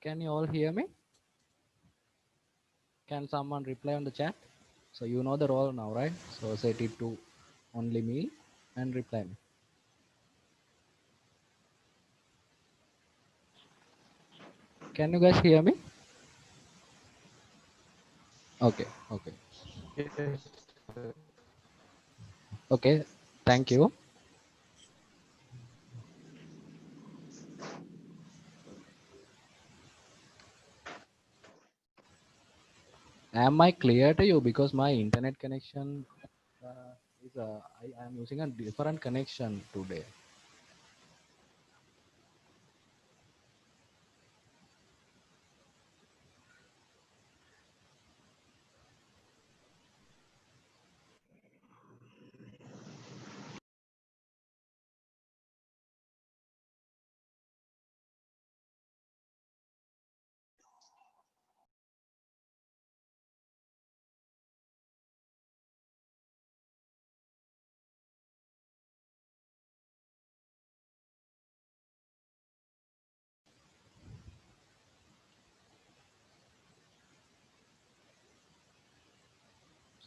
Can you all hear me? Can someone reply on the chat? So you know the role now, right? So set it to only me and reply me. Can you guys hear me? Okay, okay. Okay, thank you. Am I clear to you? Because my internet connection is I am using a different connection today.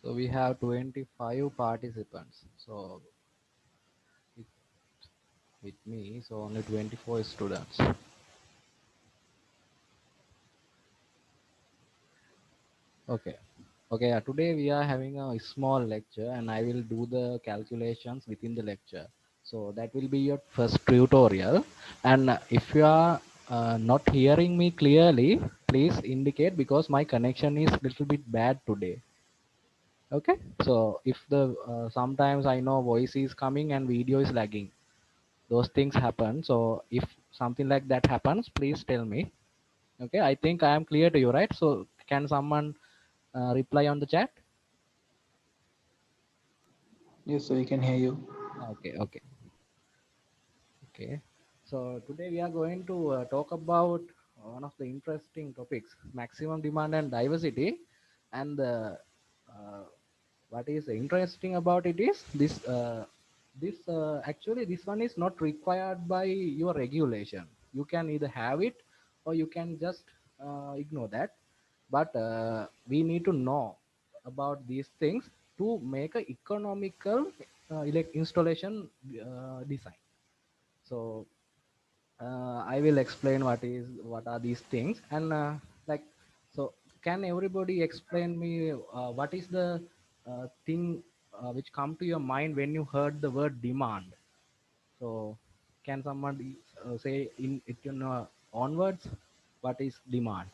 So we have 25 participants. So with, with me, so only 24 students. Okay. Okay. Today we are having a small lecture and I will do the calculations within the lecture. So that will be your first tutorial. And if you are not hearing me clearly, please indicate because my connection is little bit bad today. Okay. So if the sometimes I know voice is coming and video is lagging, those things happen. So if something like that happens, please tell me. Okay. I think I am clear to you, right? So can someone reply on the chat? Yes, so we can hear you. Okay, okay, okay. So today we are going to talk about one of the interesting topics, maximum demand and diversity. And uh, what is interesting about it is this actually this one is not required by your regulation. You can either have it or you can just ignore that. But we need to know about these things to make a economical installation design. So I will explain what are these things and like so can everybody explain me what is the thing which come to your mind when you heard the word demand? So can someone say in it onwards what is demand?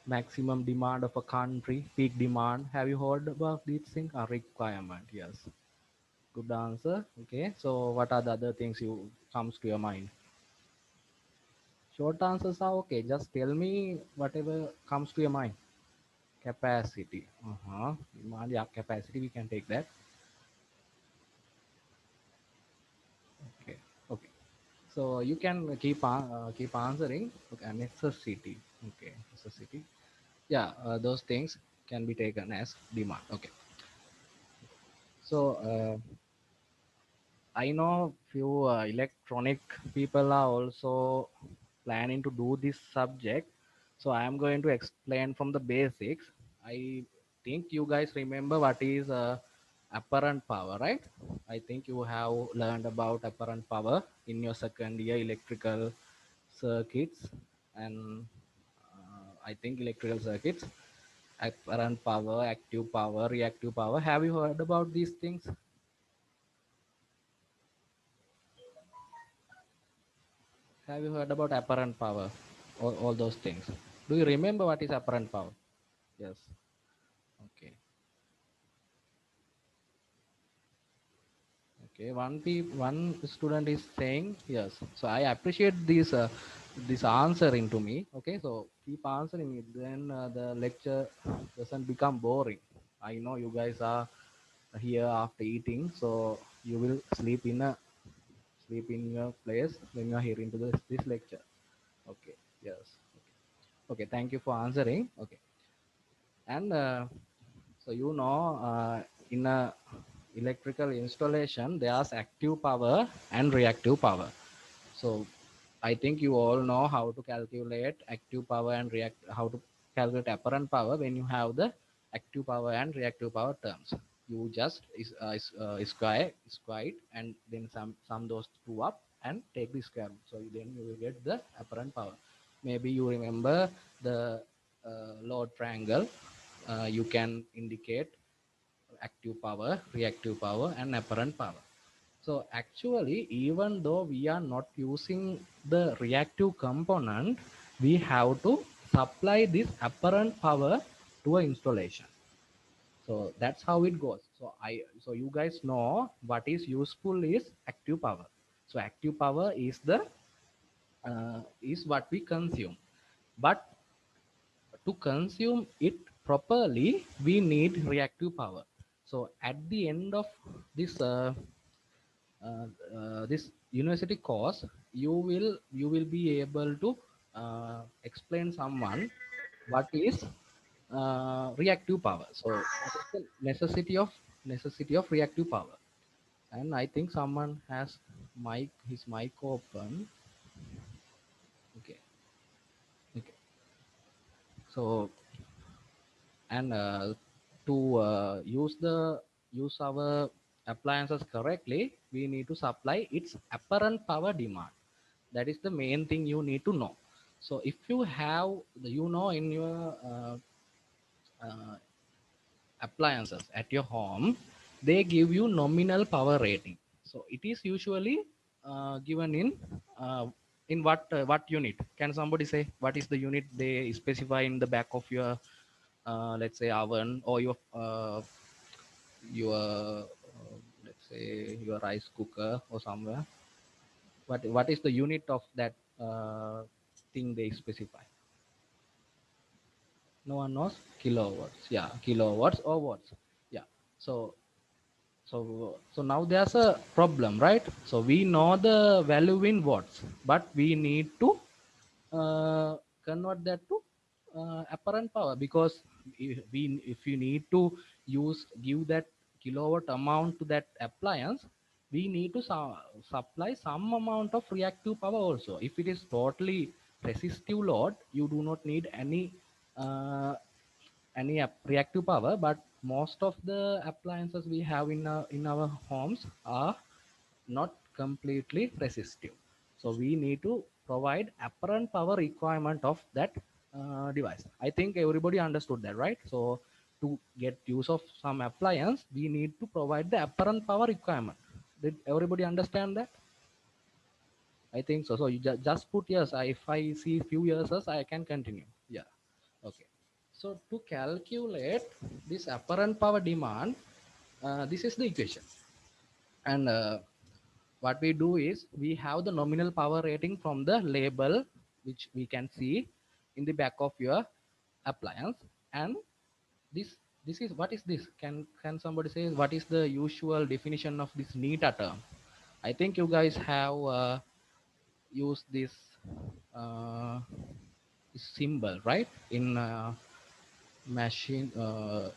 Maximum demand of a country, peak demand. Have you heard about these things? A requirement, yes. Good answer. Okay. So what are the other things you comes to your mind? Short answers are okay. Just tell me whatever comes to your mind. Capacity. Uh-huh. Demand, yeah, capacity. We can take that. Okay. Okay. So you can keep answering. Okay. Necessity. Okay. Necessity. Yeah. Those things can be taken as demand. Okay. So I know few electronic people are also planning to do this subject. So I am going to explain from the basics. I think you guys remember what is apparent power, right? I think you have learned about apparent power in your second year electrical circuits and I think electrical circuits, apparent power, active power, reactive power. Have you heard about these things? Have you heard about apparent power? All those things. Do you remember what is apparent power? Yes. Okay. Okay. One student is saying yes. So I appreciate this answering to me. Okay. So keep answering it. Then the lecture doesn't become boring. I know you guys are here after eating, so you will sleep in your place when you are hearing to this lecture. Okay. Yes. Okay. Thank you for answering. Okay. And so in a electrical installation there's active power and reactive power. So I think you all know how to calculate active power and react, how to calculate apparent power when you have the active power and reactive power terms. You just square it and then sum those two up and take the square root. So then you will get the apparent power. Maybe you remember the load triangle. You can indicate active power, reactive power, and apparent power. So actually, even though we are not using the reactive component, we have to supply this apparent power to an installation. So that's how it goes. So you guys know what is useful is active power. So active power is what we consume. But to consume it properly, we need reactive power. So at the end of this this university course, you will be able to explain someone what is reactive power. So what is the necessity of reactive power? And I think someone has his mic open. Okay, okay. So and to use our appliances correctly, we need to supply its apparent power demand. That is the main thing you need to know. So if you have in your uh, appliances at your home, they give you nominal power rating. So it is usually given in what unit? Can somebody say what is the unit they specify in the back of your let's say oven, or your let's say your rice cooker or somewhere? What is the unit of that thing they specify? No one knows. Kilowatts. Yeah, kilowatts or watts. Yeah. So so so now there's a problem, right? So we know the value in watts, but we need to uh, convert that to apparent power, because if you need to give that kilowatt amount to that appliance, we need to supply some amount of reactive power also. If it is totally resistive load, you do not need uh, any reactive power. But most of the appliances we have in our homes are not completely resistive. So we need to provide apparent power requirement of that device. I think everybody understood that, right? So to get use of some appliance, we need to provide the apparent power requirement. Did everybody understand that? I think so. So you just put yes. If I see few yeses, I can continue. Yeah. Okay. So to calculate this apparent power demand, this is the equation. And what we do is we have the nominal power rating from the label, which we can see in the back of your appliance. And this this is what is this? Can somebody say what is the usual definition of this NETA term? I think you guys have used uh, this symbol, right, in machine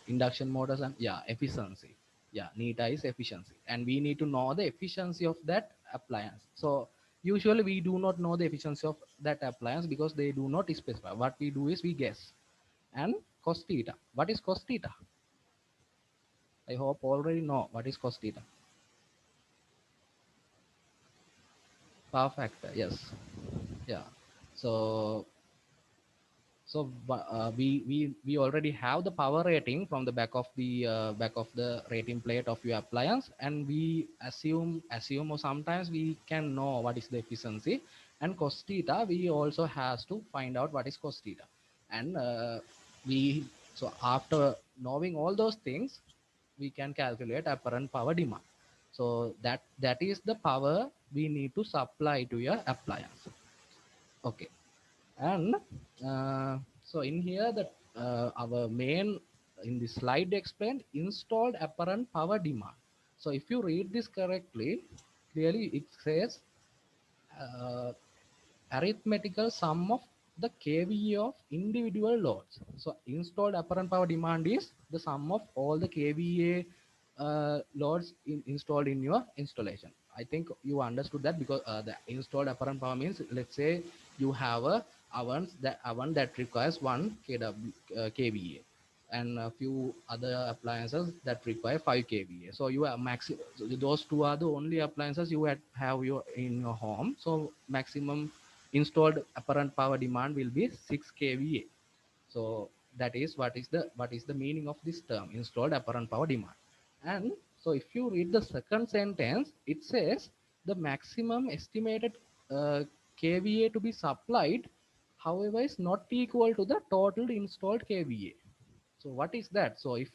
induction motors. And yeah, efficiency. Yeah, NETA is efficiency, and we need to know the efficiency of that appliance. So usually we do not know the efficiency of that appliance because they do not specify. What we do is we guess. And cos theta, what is cos theta? I hope already know what is cos theta. Power factor, yes. Yeah. So we already have the power rating from the back of the rating plate of your appliance, and we assume or sometimes we can know what is the efficiency. And cos theta, we also has to find out what is cos theta. And we so after knowing all those things, we can calculate apparent power demand. So that is the power we need to supply to your appliance. Okay. And so in here, that our main in the slide explained installed apparent power demand. So if you read this correctly, clearly it says uh, arithmetical sum of the kVA of individual loads. So installed apparent power demand is the sum of all the kVA loads installed in your installation. I think you understood that, because the installed apparent power means, let's say you have a oven that requires 1 kVA, and a few other appliances that require 5 kVA. So you are so those two are the only appliances you have in your home. So maximum installed apparent power demand will be 6 kVA. So that is what is the meaning of this term, installed apparent power demand. And so if you read the second sentence, it says the maximum estimated uh, kVA to be supplied, however, is not equal to the total installed kVA. So what is that? So if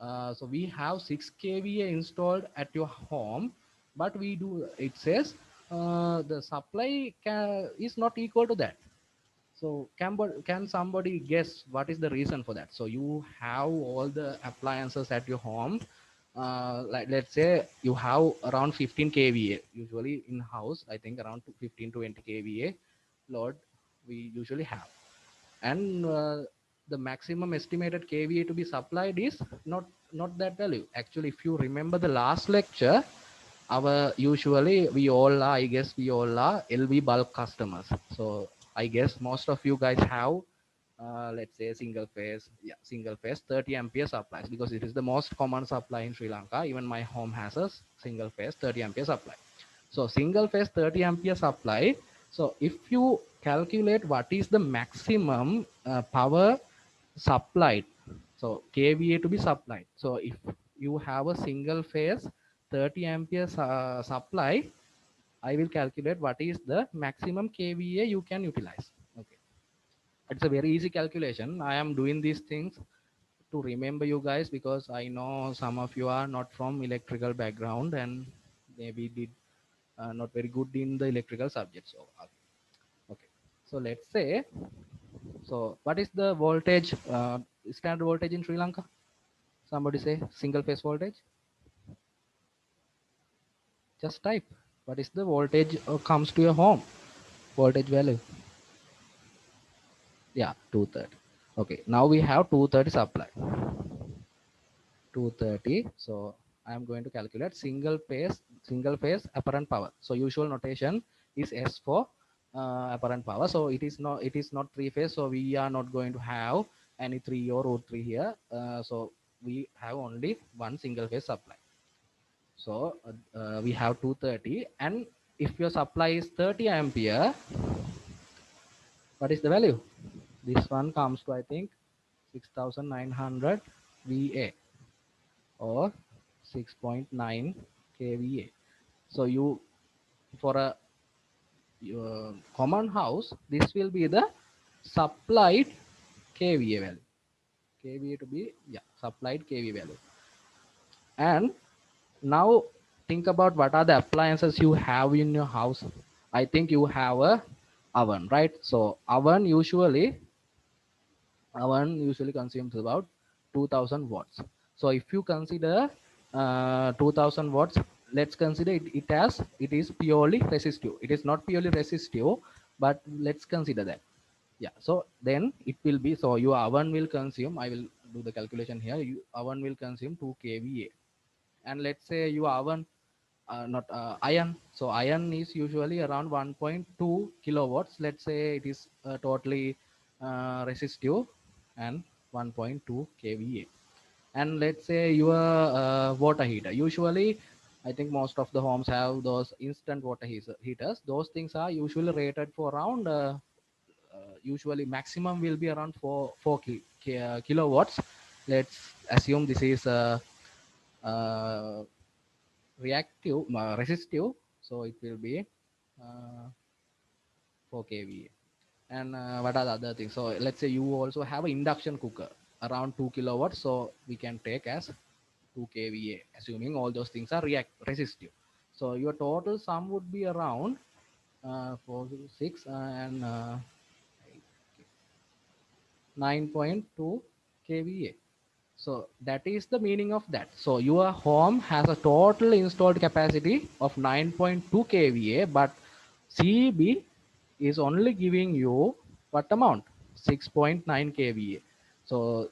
so we have 6 kVA installed at your home, but we do, it says the supply is not equal to that. So can somebody guess what is the reason for that? So you have all the appliances at your home. Like, let's say you have around 15 kVA. Usually in house, I think around 15 to 20 kVA load we usually have. And the maximum estimated kVA to be supplied is not that value. Actually, if you remember the last lecture, our usually we all are, I guess we all are LV bulk customers. So I guess most of you guys have let's say single phase 30 ampere supplies, because it is the most common supply in Sri Lanka. Even my home has a single phase 30 ampere supply. So single phase 30 ampere supply. So if you calculate what is the maximum power supplied, so kVA to be supplied. So if you have a single phase 30 amperes supply, I will calculate what is the maximum kVA you can utilize. Okay, it's a very easy calculation. I am doing these things to remember you guys, because I know some of you are not from electrical background and maybe did not very good in the electrical subject. So okay, so let's say, so what is the voltage, standard voltage in Sri Lanka? Somebody say single phase voltage. Just type what is the voltage comes to your home, voltage value. Yeah, 230. Okay, now we have 230 supply. 230. So I am going to calculate single phase apparent power. So usual notation is S for apparent power. So it is not three phase. So we are not going to have any 3 or root 3 here. So we have only one single phase supply. So we have 230, and if your supply is 30 ampere, what is the value? This one comes to, I think, 6900 VA, or 6.9 kVA. So you, for a your common house, this will be the supplied kVA value. kVA to be, yeah, supplied kVA value. And now think about what are the appliances you have in your house. I think you have a oven, right? So oven usually consumes about 2000 watts. So if you consider 2000 watts, let's consider it is purely resistive. It is not purely resistive, but let's consider that. Yeah, so then it will be, so your oven will consume, I will do the calculation here, oven will consume 2 kVA. And let's say your oven, not iron, so iron is usually around 1.2 kilowatts. Let's say it is totally resistive, and 1.2 kVA. And let's say your water heater, usually I think most of the homes have those instant water heaters. Those things are usually rated for around usually maximum will be around 4 kilowatts. Let's assume this is uh, resistive, so it will be uh, 4 kVA. And what are the other things? So let's say you also have an induction cooker around 2 kilowatts, so we can take as 2 kVA, assuming all those things are resistive. So your total sum would be around 4 6 and 9.2 kVA. So that is the meaning of that. So your home has a total installed capacity of 9.2 kVA, but CEB is only giving you what amount? 6.9 kVA. So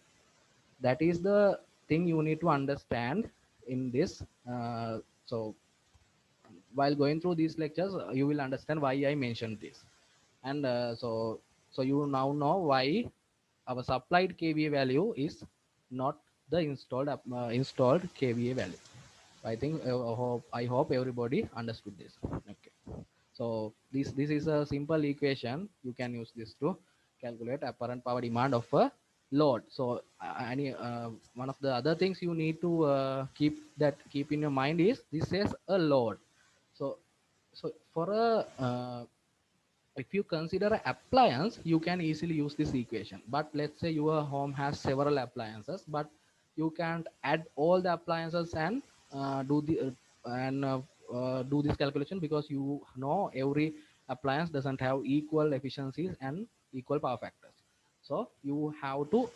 that is the thing you need to understand in this. So while going through these lectures, you will understand why I mentioned this. And so you now know why our supplied kVA value is not the installed kVA value. I think I hope everybody understood this. Okay. So this is a simple equation. You can use this to calculate apparent power demand of a load. So any one of the other things you need to keep in your mind is this is a load. So for a if you consider an appliance, you can easily use this equation. But let's say your home has several appliances, but you can't add all the appliances and do this calculation, because you know every appliance doesn't have equal efficiencies and equal power factors. So you have to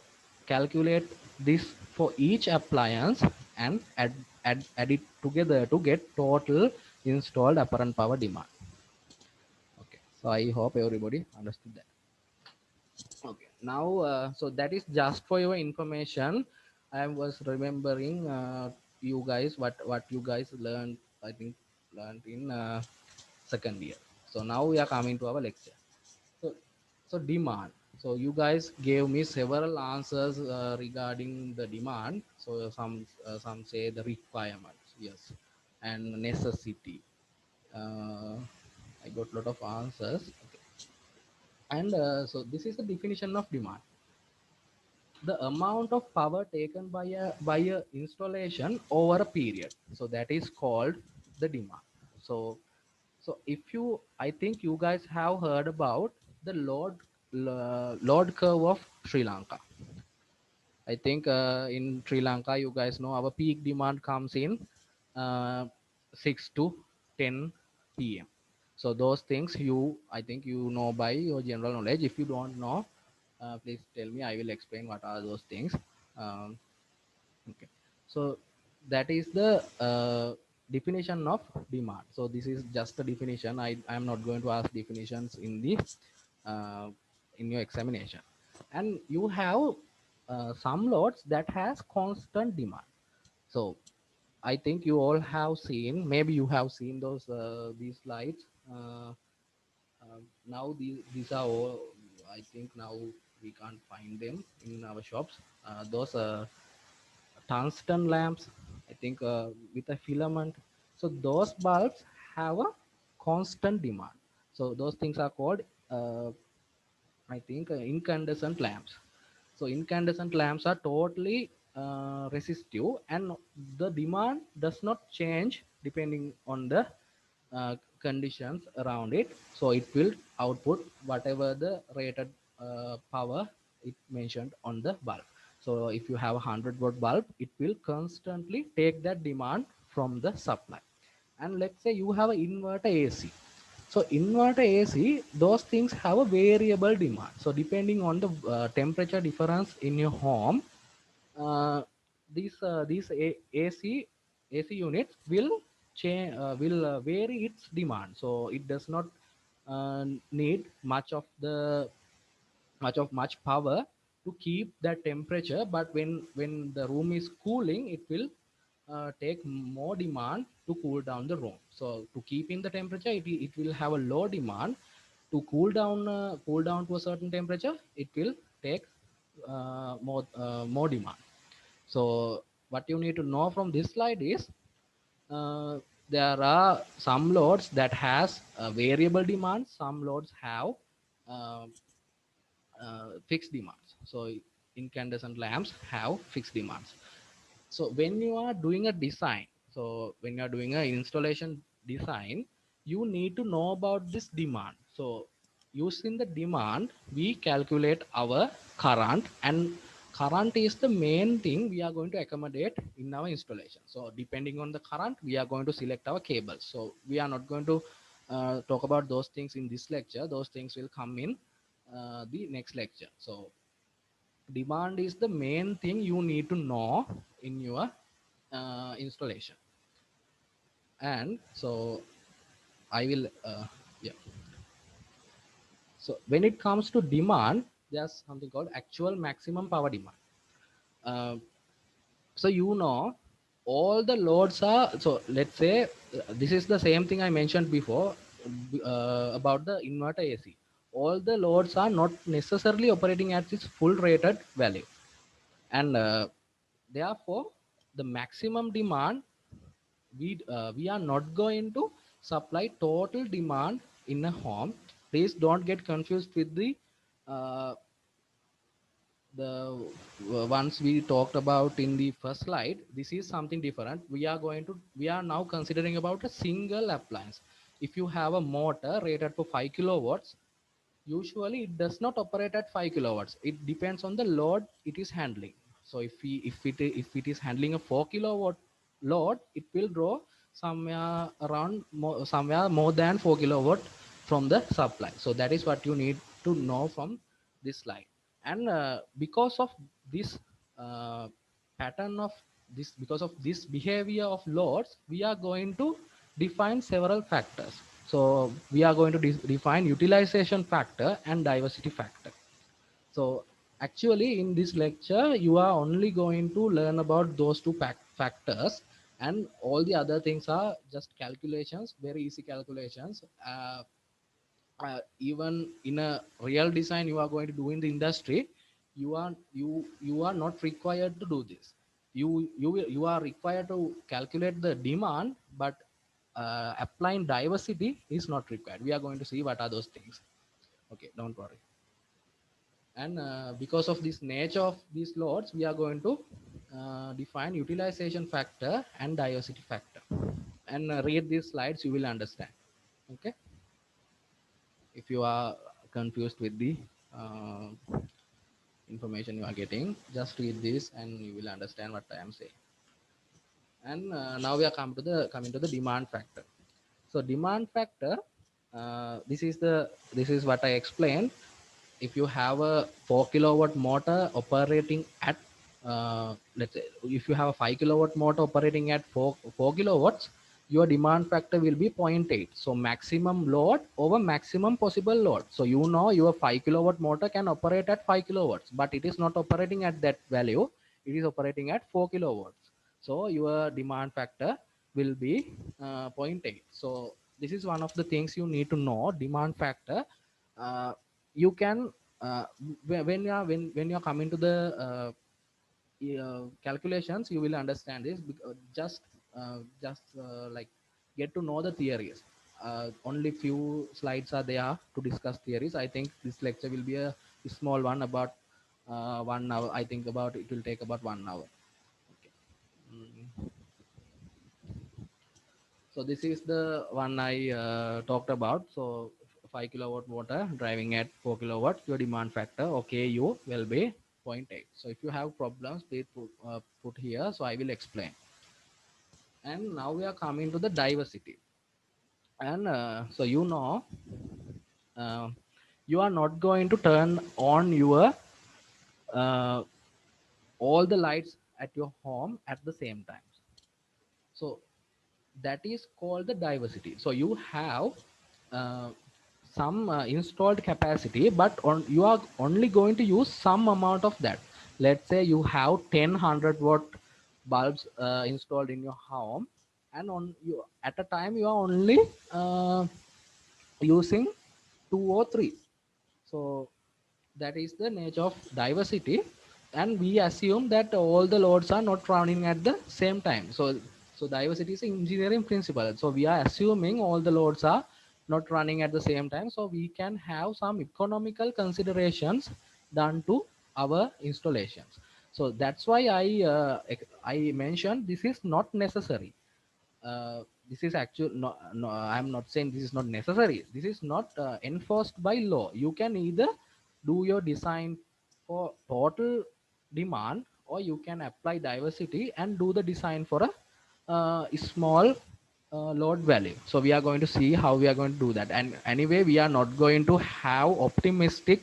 calculate this for each appliance and add it together to get total installed apparent power demand. Okay, so I hope everybody understood that. Okay, now so that is just for your information. I was remembering you guys what you guys learned. I think learned in second year. So now we are coming to our lecture. So demand. So you guys gave me several answers regarding the demand. So some say the requirements, yes, and necessity. Uh, I got a lot of answers. Okay. And so this is the definition of demand: the amount of power taken by a installation over a period. So that is called the demand. So if you, I think you guys have heard about the load curve of Sri Lanka. I think in Sri Lanka, you guys know our peak demand comes in uh, 6 to 10 p.m. So those things I think you know by your general knowledge. If you don't know, please tell me. I will explain what are those things. Um, okay. So that is the definition of demand. So this is just a definition. I am not going to ask definitions uh, in your examination. And you have some loads that has constant demand. So I think you all have seen, maybe you have seen these slides. Now these are all, I think now we can't find them in our shops. Those tungsten lamps, I think with a filament. So those bulbs have a constant demand. So those things are called uh, I think incandescent lamps. So incandescent lamps are totally resistive, and the demand does not change depending on the conditions around it. So it will output whatever the rated power it mentioned on the bulb. So if you have a 100-watt bulb, it will constantly take that demand from the supply. And let's say you have an inverter AC. So inverter AC, those things have a variable demand. So depending on the temperature difference in your home, AC units will change, will vary its demand. So it does not need much power to keep that temperature. But when the room is cooling, it will take more demand to cool down the room. So to keep in the temperature, it will have a low demand. To cool down to a certain temperature, it will take more demand. So what you need to know from this slide is uh, there are some loads that has a variable demand, some loads have uh, fixed demands. So incandescent lamps have fixed demands. So when you are doing a design, so when you are doing an installation design, you need to know about this demand. So using the demand, we calculate our current, and current is the main thing we are going to accommodate in our installation. So depending on the current, we are going to select our cables. So we are not going to talk about those things in this lecture. Those things will come in the next lecture. So demand is the main thing you need to know in your installation. And so I will yeah. So when it comes to demand, there's something called actual maximum power demand. uh, so you know all the loads are, so let's say this is the same thing I mentioned before about the inverter AC. All the loads are not necessarily operating at its full rated value, and therefore the maximum demand, we are not going to supply total demand in a home. Please don't get confused with uh, the ones we talked about in the first slide. This is something different. We are now considering about a single appliance. If you have a motor rated for 5 kilowatts, usually it does not operate at 5 kilowatts. It depends on the load it is handling. So if it is handling a 4 kilowatt load, it will draw somewhere more than 4 kilowatt from the supply. So that is what you need to know from this slide. And because of this uh, pattern of this, because of this behavior of loads, we are going to define several factors. So we are going to define utilization factor and diversity factor. So actually in this lecture, you are only going to learn about those two factors, and all the other things are just calculations, very easy calculations. Even in a real design you are going to do in the industry, you are not required to do this. You are required to calculate the demand, but applying diversity is not required. We are going to see what are those things. Okay, don't worry. And because of this nature of these loads, we are going to define utilization factor and diversity factor. And read these slides, you will understand. Okay, if you are confused with the uh, information you are getting, just read this and you will understand what I am saying. And now we are coming to the demand factor. So demand factor, this is what I explained. If you have a 4 kilowatt motor operating at let's say if you have a 5 kilowatt motor operating at 4 kilowatts, your demand factor will be zero point 0.8. So maximum load over maximum possible load. So you know your 5 kilowatt motor can operate at 5 kilowatts, but it is not operating at that value. It is operating at 4 kilowatts. So your demand factor will be zero point 0.8. So this is one of the things you need to know, demand factor. You can when you are coming to the calculations, you will understand this. Just like get to know the theories. Only few slides are there to discuss theories. I think this lecture will be a small one, about 1 hour. I think about it will take about 1 hour. Okay. Mm. So this is the one I talked about. So 5 kilowatt motor driving at 4 kilowatt, your demand factor, okay, you will be zero point 0.8. So if you have problems, please put here. So I will explain. And now we are coming to the diversity. And so uh, you are not going to turn on your uh, all the lights at your home at the same time. So that is called the diversity. So you have uh, some installed capacity, but you are only going to use some amount of that. Let's say you have 10 100 watt bulbs installed in your home, and on you at a time you are only uh, using two or three. So that is the nature of diversity, and we assume that all the loads are not running at the same time. So diversity is an engineering principle. So we are assuming all the loads are not running at the same time, so we can have some economical considerations done to our installations. So that's why I mentioned this is not necessary. This is actual no, I'm not saying this is not necessary. This is not enforced by law. You can either do your design for total demand, or you can apply diversity and do the design for a small load value. So we are going to see how we are going to do that. And anyway, we are not going to have optimistic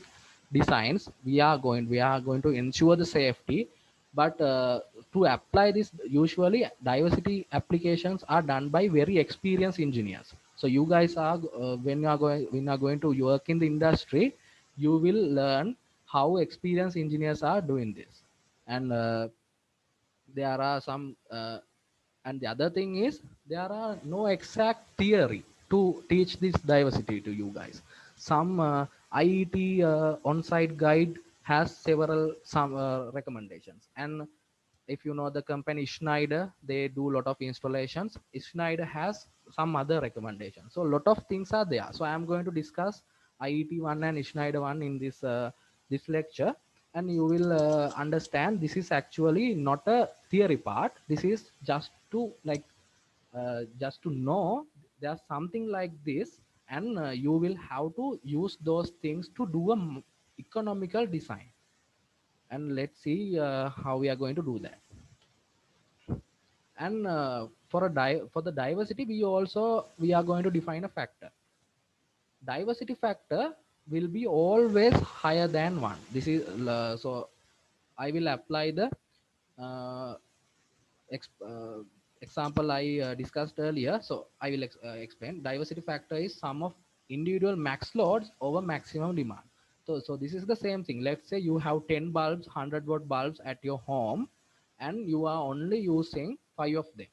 designs. We are going to ensure the safety, but to apply this, usually diversity applications are done by very experienced engineers. So you guys are when you are going to work in the industry, you will learn how experienced engineers are doing this. And there are some And the other thing is there are no exact theory to teach this diversity to you guys. Some IET on-site guide has several some recommendations. And if you know the company Schneider, they do a lot of installations. Schneider has some other recommendations, so a lot of things are there. So I am going to discuss IET one and Schneider one in this lecture, and you will understand this is actually not a theory part. This is just to know there's something like this, and you will have to use those things to do a economical design. And let's see how we are going to do that. And for the diversity, we are going to define a factor. Diversity factor will be always higher than 1. This is so I will apply the uh, ex- uh, example I discussed earlier. So I will explain. Diversity factor is sum of individual max loads over maximum demand. So this is the same thing. Let's say you have 10 bulbs, 100-watt bulbs at your home, and you are only using 5 of them.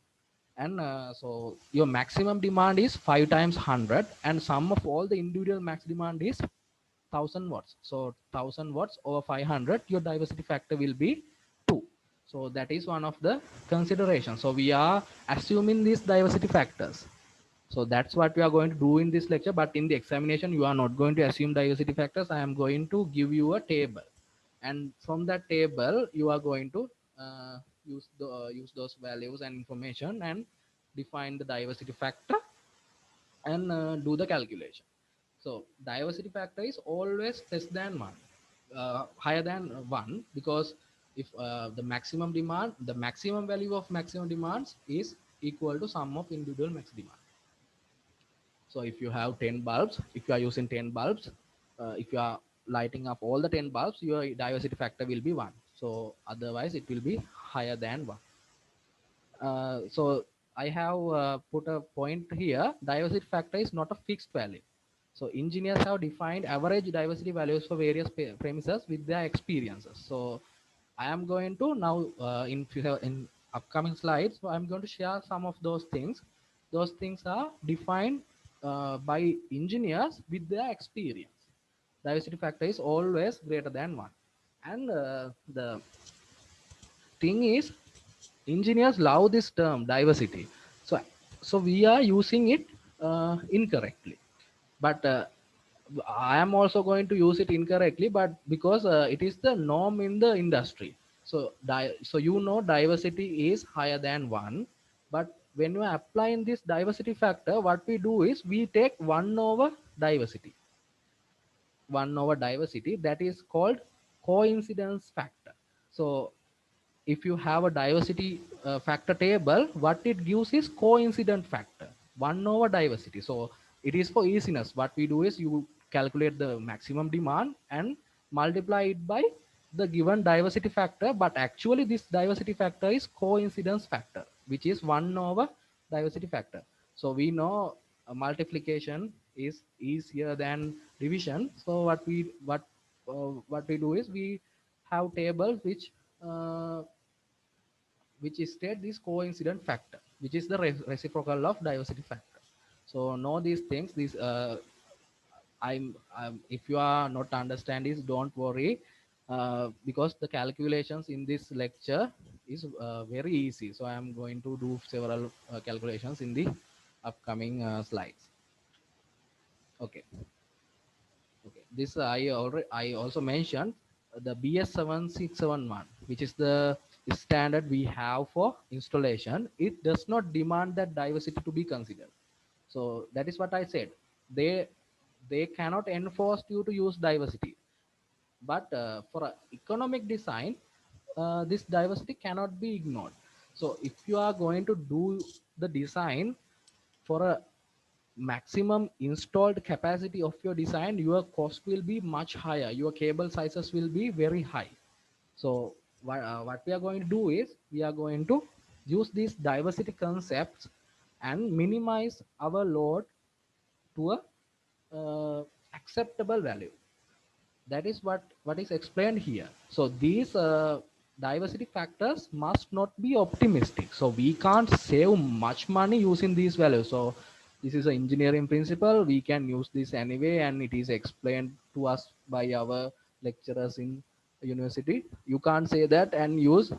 And so your maximum demand is 5 times 100, and sum of all the individual max demand is 1000 watts. So 1000 watts over 500, your diversity factor will be 2. So that is one of the considerations. So we are assuming these diversity factors. So that's what we are going to do in this lecture. But in the examination, you are not going to assume diversity factors. I am going to give you a table, and from that table you are going to use those values and information and define the diversity factor and do the calculation. So diversity factor is always less than 1, higher than 1, because if the maximum value of maximum demands is equal to sum of individual max demand. So if you have 10 bulbs, if you are using 10 bulbs, if you are lighting up all the 10 bulbs, your diversity factor will be 1. So otherwise it will be higher than 1. So I have put a point here. Diversity factor is not a fixed value. So engineers have defined average diversity values for various premises with their experiences. So I am going to now in upcoming slides. So I'm going to share some of those things. Those things are defined by engineers with their experience. Diversity factor is always greater than 1. And the thing is, engineers love this term diversity. So we are using it incorrectly. But I am also going to use it incorrectly, but because it is the norm in the industry. So you know diversity is higher than 1, but when you are applying this diversity factor, what we do is we take 1 over diversity. 1 over diversity, that is called coincidence factor. So if you have a diversity factor table, what it gives is coincident factor 1 over diversity. So it is for easiness. What we do is you calculate the maximum demand and multiply it by the given diversity factor, but actually this diversity factor is coincidence factor, which is 1 over diversity factor. So we know multiplication is easier than division. So what we do is we have tables uh, which state this coincident factor, which is the reciprocal of diversity factor. So know these things. If you are not understand this, don't worry, because the calculations in this lecture is very easy. So I am going to do several calculations in the upcoming slides. Okay. Okay, this I also mentioned the BS7671, which is the standard we have for installation. It does not demand that diversity to be considered. So that is what I said. They they cannot enforce you to use diversity, but for economic design, this diversity cannot be ignored. So if you are going to do the design for a maximum installed capacity of your design, your cost will be much higher, your cable sizes will be very high. So what we are going to do is we are going to use these diversity concepts and minimize our load to a acceptable value. That is what is explained here. So diversity factors must not be optimistic. So we can't save much money using these values. So this is an engineering principle. We can use this anyway, and it is explained to us by our lecturers in university. You can't say that and use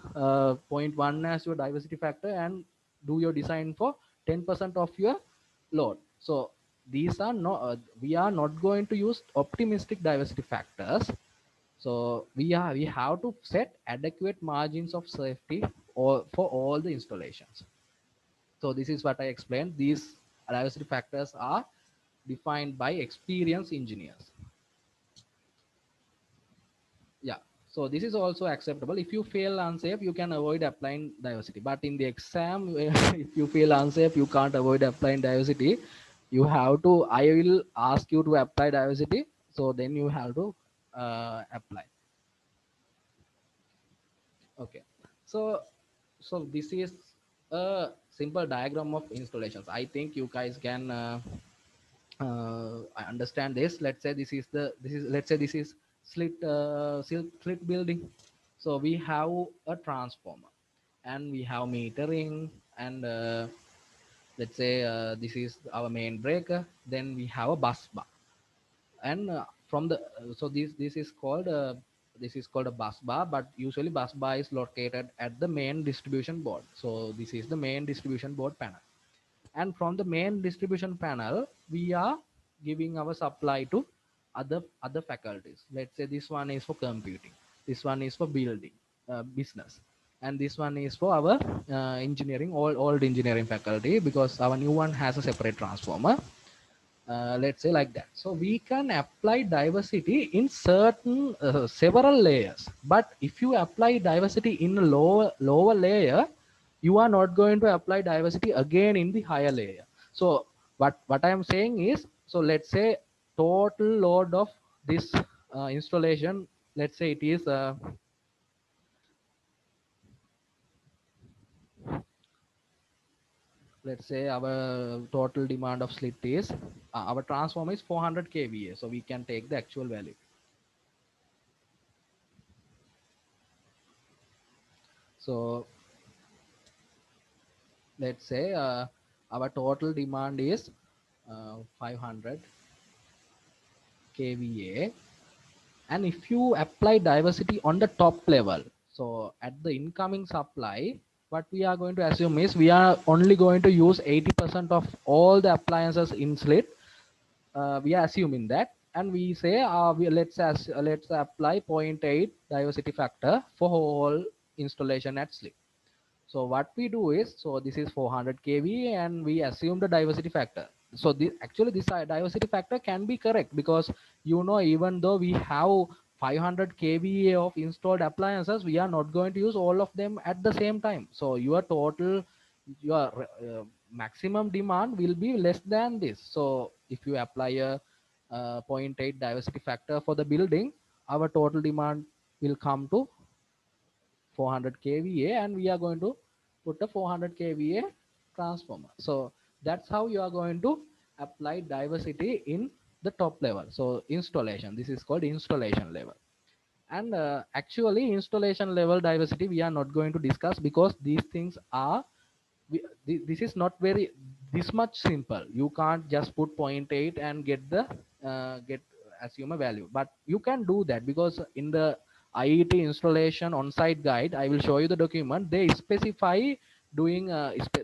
point 0.1 as your diversity factor and do your design for 10% of your load. So these are not, we are not going to use optimistic diversity factors. So we have to set adequate margins of safety or for all the installations. So this is what I explained. These diversity factors are defined by experienced engineers. Yeah. So this is also acceptable. If you feel unsafe, you can avoid applying diversity. But in the exam, if you feel unsafe, you can't avoid applying diversity. You have to. I will ask you to apply diversity. So then you have to apply. Okay. So this is a simple diagram of installations. I think you guys can I understand this. Let's say this is slit building. So we have a transformer, and we have metering, and let's say this is our main breaker. Then we have a bus bar, and from the so this is called a bus bar, but usually bus bar is located at the main distribution board. So this is the main distribution board panel, and from the main distribution panel we are giving our supply to other faculties. Let's say this one is for computing, this one is for building, business, and this one is for our engineering, old engineering faculty, because our new one has a separate transformer. Let's say like that. So we can apply diversity in certain several layers, but if you apply diversity in a lower layer, you are not going to apply diversity again in the higher layer. So what I am saying is, so let's say total load of this installation, let's say it is let's say our total demand of slit is our transformer is 400 kVA, so we can take the actual value. So let's say our total demand is 500 kVA, and if you apply diversity on the top level, so at the incoming supply, what we are going to assume is we are only going to use 80% of all the appliances in slit. We are assuming that, and we say let's apply zero point 0.8 diversity factor for whole installation at slit. So what we do is, so this is 400 kV, and we assume the diversity factor. So actually this diversity factor can be correct, because even though we have 500 kVA of installed appliances, we are not going to use all of them at the same time. So your maximum demand will be less than this. So if you apply a zero point 0.8 diversity factor for the building, our total demand will come to 400 kVA, and we are going to put a 400 kVA transformer. So that's how you are going to apply diversity in the top level. So installation, this is called installation level. And actually installation level diversity we are not going to discuss, because these things are this is not very this much simple. You can't just put zero point 0.8 and get assume a value, but you can do that, because in the IET installation on-site guide, I will show you the document. They specify doing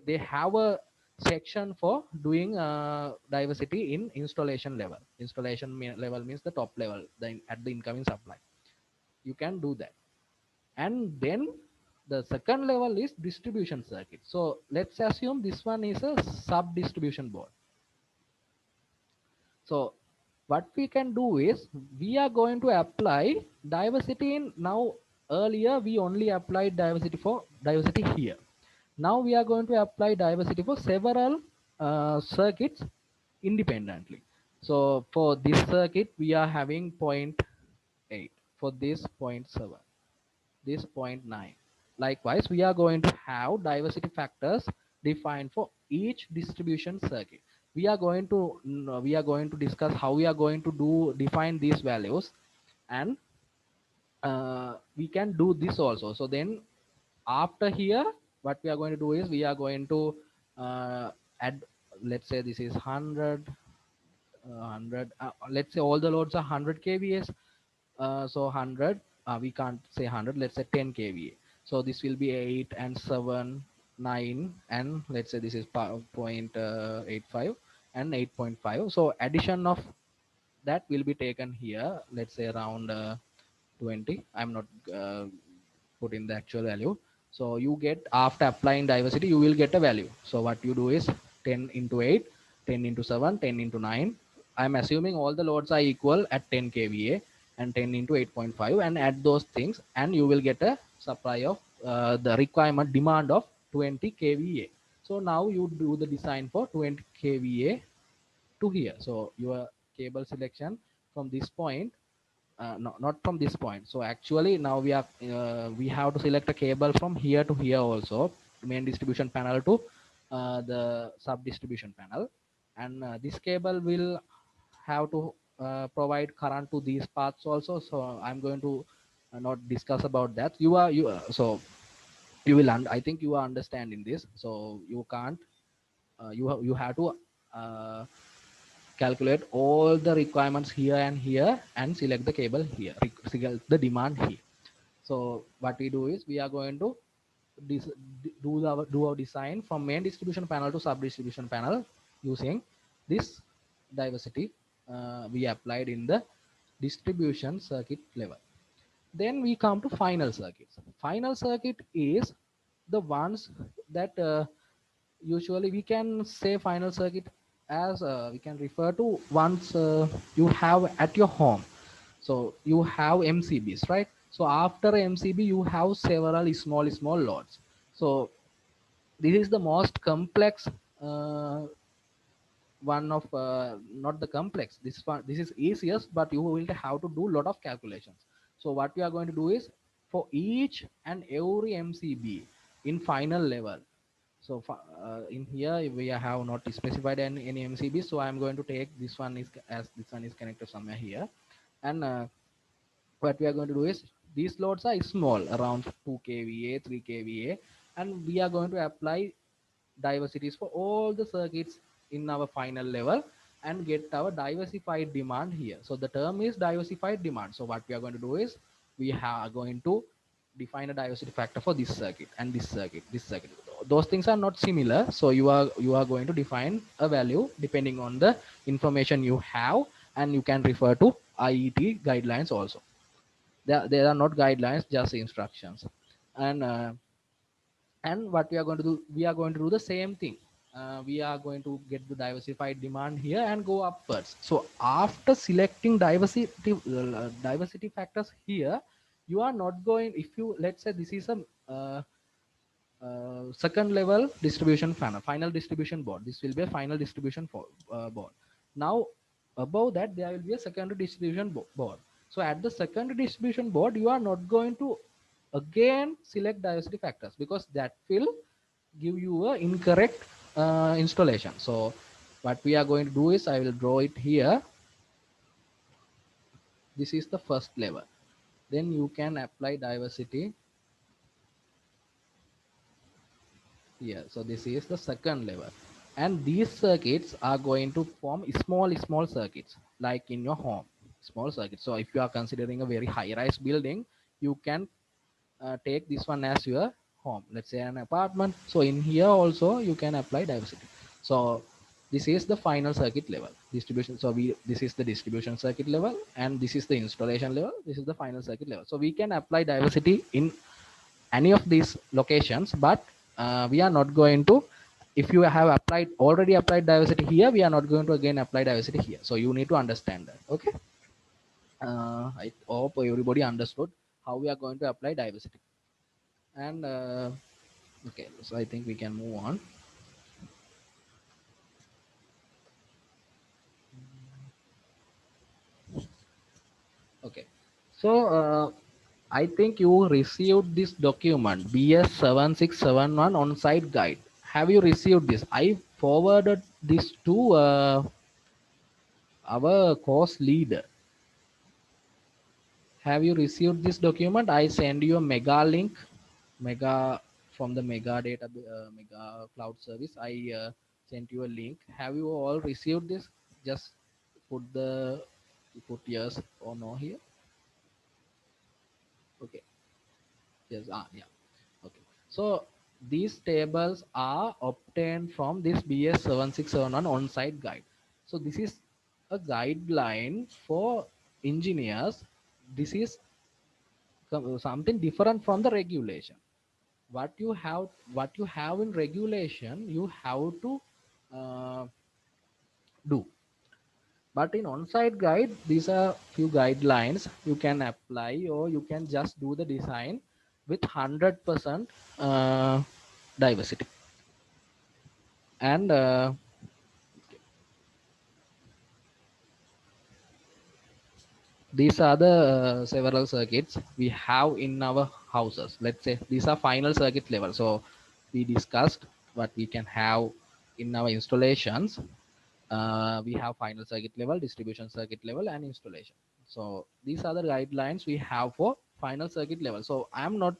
they have a section for doing diversity in installation level. Level means the top level, at the incoming supply. You can do that. And then the second level is distribution circuit. So let's assume this one is a sub distribution board. So what we can do is, we are going to apply diversity in now. Earlier we only applied diversity here. Now we are going to apply diversity for several circuits independently. So for this circuit we are having zero point 0.8, for this 0.7, this 0.9. Likewise, we are going to have diversity factors defined for each distribution circuit. We are going to discuss how we are going to define these values, and we can do this also. So then after here, what we are going to do is we are going to add, let's say this is 100, let's say all the loads are 100 kVs. So 100, we can't say 100, let's say 10 kVA. So this will be 8 and 7, 9, and let's say this is 0.85 and 8.5. So addition of that will be taken here, let's say around 20. I'm not putting the actual value. So you get, after applying diversity, you will get a value. So what you do is 10 into 8, 10 into 7, 10 into 9. I'm assuming all the loads are equal at 10 kVA, and 10 into 8.5, and add those things, and you will get a supply of the requirement demand of 20 kVA. So now you do the design for 20 kVA to here. So your cable selection from this point, not from this point. So actually now we have to select a cable from here to here also, main distribution panel to the sub distribution panel, and this cable will have to provide current to these paths also. So I'm going to not discuss about that. So you will I think you are understanding this. So you can't, you have to uh, calculate all the requirements here and here, and select the cable here, select the demand here. So what we do is we are going to do our design from main distribution panel to sub distribution panel using this diversity we applied in the distribution circuit level. Then we come to final circuits. Final circuit is the ones that usually we can say final circuit as we can refer to once you have at your home. So you have MCBs, right? So after MCB you have several small loads. So this is the most complex one of, not the complex, this is easiest, but you will have to do a lot of calculations. So what we are going to do is, for each and every MCB in final level, so in here we have not specified any MCB, so I'm going to take this one is, as this one is connected somewhere here. And what we are going to do is, these loads are small, around 2 kVA, 3 kVA, and we are going to apply diversities for all the circuits in our final level, and get our diversified demand here. So the term is diversified demand. So what we are going to do is, we are going to define a diversity factor for this circuit and this circuit. Those things are not similar, so you are going to define a value depending on the information you have, and you can refer to IET guidelines also. There are not guidelines, just instructions. And what we are going to do, we are going to do the same thing. We are going to get the diversified demand here and go upwards. So after selecting diversity factors here, you are not going, if you, let's say this is a second level distribution panel, final distribution board, this will be a final distribution board. Now above that there will be a secondary distribution board. So at the secondary distribution board, you are not going to again select diversity factors, because that will give you a incorrect installation. So what we are going to do is, I will draw it here. This is the first level. Then you can apply diversity here. So this is the second level, and these circuits are going to form small circuits, like in your home, small circuits. So if you are considering a very high rise building, you can take this one as your home, let's say an apartment. So in here also you can apply diversity. So this is the final circuit level distribution. So this is the distribution circuit level, and this is the installation level, this is the final circuit level. So we can apply diversity in any of these locations, but we are not going to, if you have already applied diversity here, we are not going to again apply diversity here. So you need to understand that. Okay. I hope everybody understood how we are going to apply diversity. And okay, so I think we can move on. Okay, so I think you received this document, BS7671 on-site guide. Have you received this? I forwarded this to our course leader. Have you received this document? I send you a mega link, mega from the mega data, mega cloud service. I sent you a link. Have you all received this? Just put the put yes or no here. Okay. Yes. Yeah. Okay. So these tables are obtained from this BS 7671 on-site guide. So this is a guideline for engineers. This is something different from the regulation. What you have in regulation, you have to uh, do. But in on-site guide, these are few guidelines you can apply, or you can just do the design with 100% diversity. And these are the several circuits we have in our houses. Let's say these are final circuit level. So we discussed what we can have in our installations. We have final circuit level, distribution circuit level, and installation. So these are the guidelines we have for final circuit level. So I'm not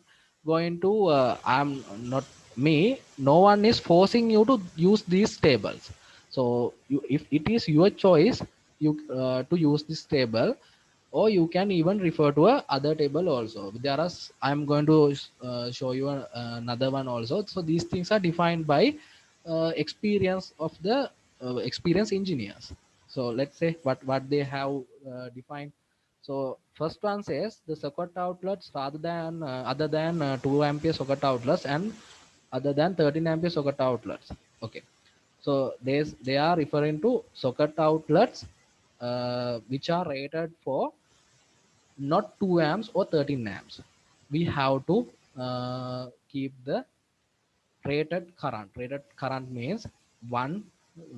me, no one is forcing you to use these tables. So if it is your choice, you to use this table, or you can even refer to a other table also. I'm going to show you another one also. So these things are defined by experience of the experienced engineers. So let's say what they have defined. So first one says the circuit outlets rather than other than 2 ampere socket outlets and other than 13 ampere socket outlets. Okay. So they are referring to socket outlets which are rated for not 2 amps or 13 amps. We have to keep the rated current means one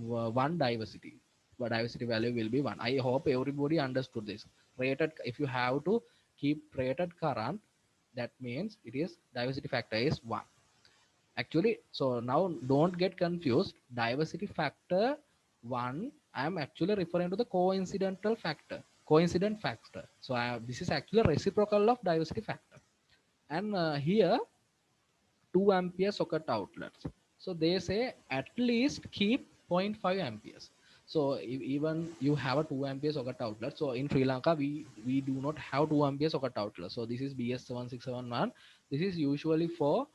one diversity. The diversity value will be one. I hope everybody understood this. Rated, if you have to keep rated current, that means it is diversity factor is one. Actually, so now don't get confused. Diversity factor one, I am actually referring to the coincident factor. So this is actually reciprocal of diversity factor. And here 2 ampere socket outlets. So they say at least keep zero point 0.5 amperes. So even you have a 2 ampere socket outlet. So in Sri Lanka, we do not have 2 ampere socket outlet. So this is BS 7671. This is usually for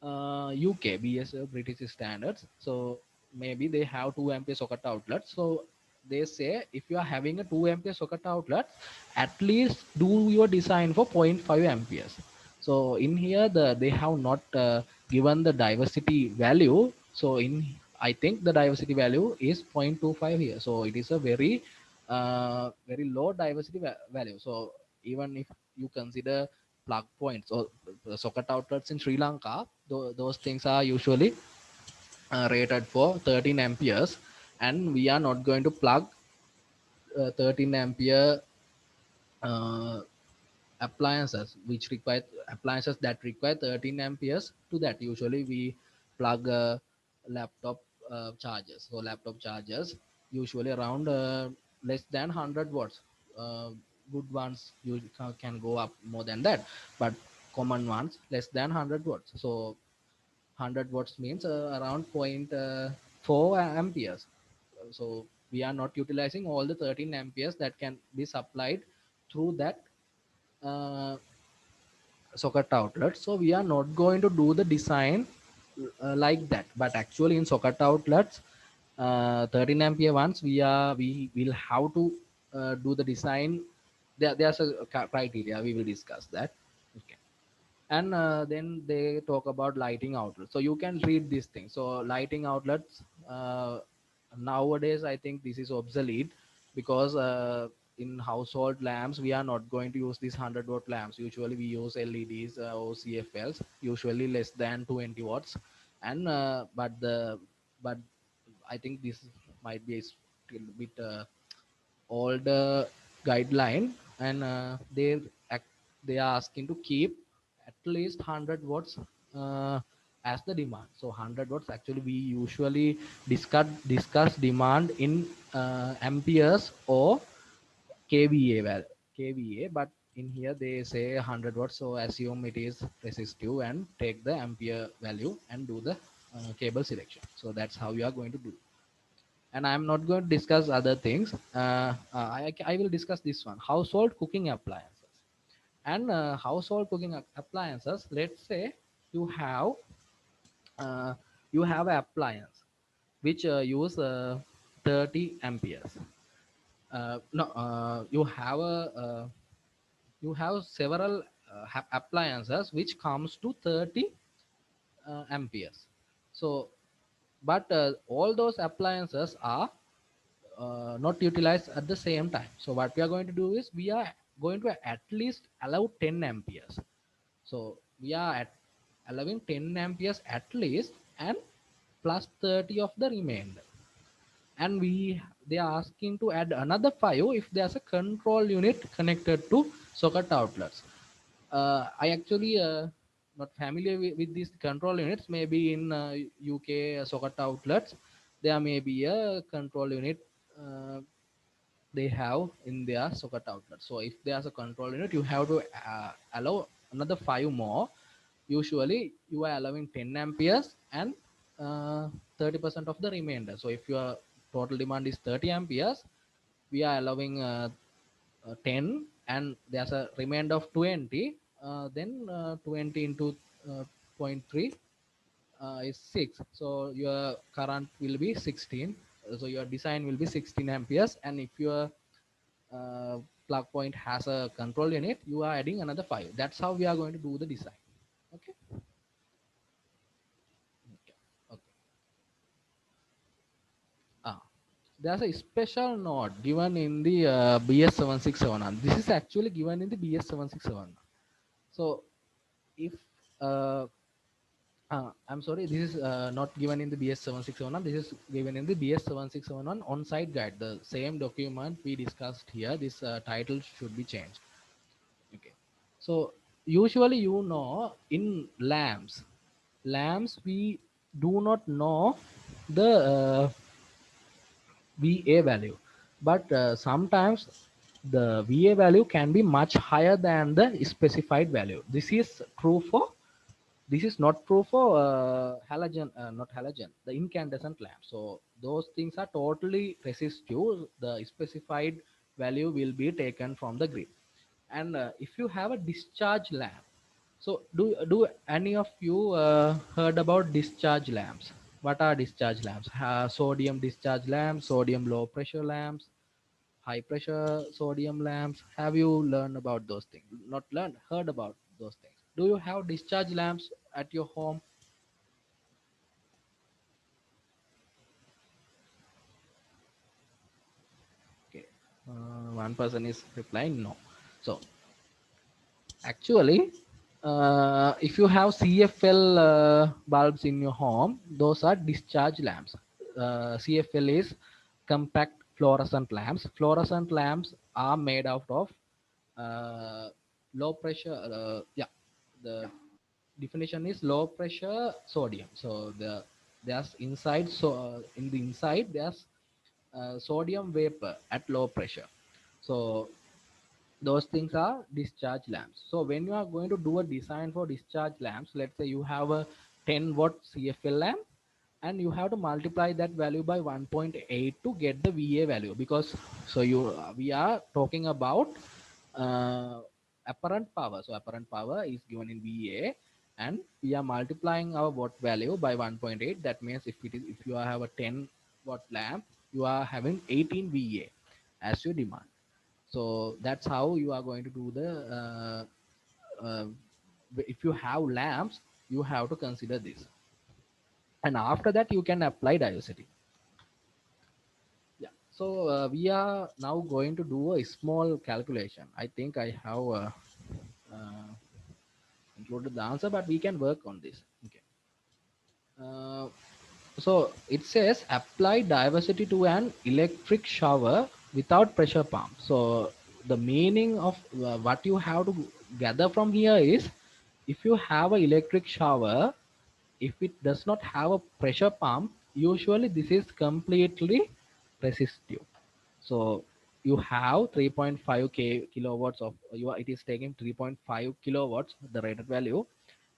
UK BS British standards. So maybe they have 2 ampere socket outlets. So they say if you are having a 2 ampere socket outlet, at least do your design for zero point 0.5 amperes. So in here they have not given the diversity value. So in I think the diversity value is 0.25 here. So it is a very low diversity value. So even if you consider plug points or socket outlets in Sri Lanka, those things are usually rated for 13 amperes, and we are not going to plug 13 ampere uh, appliances that require 13 amperes to that. Usually we plug laptop chargers. So laptop chargers usually around less than 100 watts. Good ones you can go up more than that, but common ones less than 100 watts. So 100 watts means around point 0.4 amperes. So we are not utilizing all the 13 amperes that can be supplied through that uh, socket outlet. So we are not going to do the design like that. But actually in socket outlets, 13 ampere ones, we will have to do the design. There's a criteria, we will discuss that. Okay. And then they talk about lighting outlets. So you can read these things. So lighting outlets, nowadays I think this is obsolete, because in household lamps we are not going to use these 100-watt lamps. Usually we use LEDs or CFLs, usually less than 20 watts. And but I think this might be a little bit older guideline. And they are asking to keep at least 100 watts as the demand. So 100 watts, actually we usually discuss demand in amperes or kVA. But in here they say 100 watts, so assume it is resistive and take the ampere value and do the cable selection. So that's how you are going to do. And I'm not going to discuss other things. I will discuss this one: household cooking appliances. And household cooking appliances, let's say you have uh, an appliance which use 30 amperes. No You have a you have several appliances which comes to 30 amperes. So but all those appliances are not utilized at the same time. So what we are going to do is we are going to at least allow 10 amperes. So we are allowing 10 amperes at least, and plus 30 of the remainder. And they are asking to add another 5 if there's a control unit connected to socket outlets. I actually not familiar with these control units. Maybe in UK socket outlets there may be a control unit they have in their socket outlet. So if there's a control unit, you have to allow another 5 more. Usually you are allowing 10 amperes and 30% of the remainder. So if your total demand is 30 amperes, we are allowing 10, and there's a remainder of 20. Then 20 into uh, 0.3 is 6, so your current will be 16. So your design will be 16 amperes, and if your uh, plug point has a control unit, you are adding another 5. That's how we are going to do the design. Okay. Okay. Okay. ah there's a special note given in the BS7671. This is actually given in the BS767. So if uh, I'm sorry, this is not given in the BS7671. This is given in the BS7671 on-site guide. The same document we discussed here. This title should be changed. Okay. So usually, in lamps we do not know the VA value, but sometimes the VA value can be much higher than the specified value. This is not true for halogen, not halogen, the incandescent lamp. So those things are totally resistive. The specified value will be taken from the grid. And if you have a discharge lamp, so do any of you heard about discharge lamps? What are discharge lamps? Sodium discharge lamps, sodium low pressure lamps, high pressure sodium lamps. Have you learned about those things? Not learned, heard about those things. Do you have discharge lamps at your home? Okay. One person is replying no. So actually, if you have CFL bulbs in your home, those are discharge lamps. CFL is compact fluorescent lamps. Fluorescent lamps are made out of uh, low pressure. Yeah, the definition is low pressure sodium. So there's inside, so in the inside there's sodium vapor at low pressure. So those things are discharge lamps. So when you are going to do a design for discharge lamps, let's say you have a 10-watt CFL lamp, and you have to multiply that value by 1.8 to get the VA value. Because so you we are talking about uh, apparent power. So apparent power is given in VA, and we are multiplying our watt value by 1.8. That means if you have a 10-watt lamp, you are having 18 VA as your demand. So that's how you are going to do the if you have lamps, you have to consider this, and after that you can apply diversity. Yeah. So we are now going to do a small calculation. I think I have uh, included the answer, but we can work on this. Okay. uh, so it says apply diversity to an electric shower without pressure pump. So the meaning of what you have to gather from here is, if you have an electric shower, if it does not have a pressure pump, usually this is completely resistive. So you have 3.5 kilowatts of it is taking 3.5 kilowatts the rated value,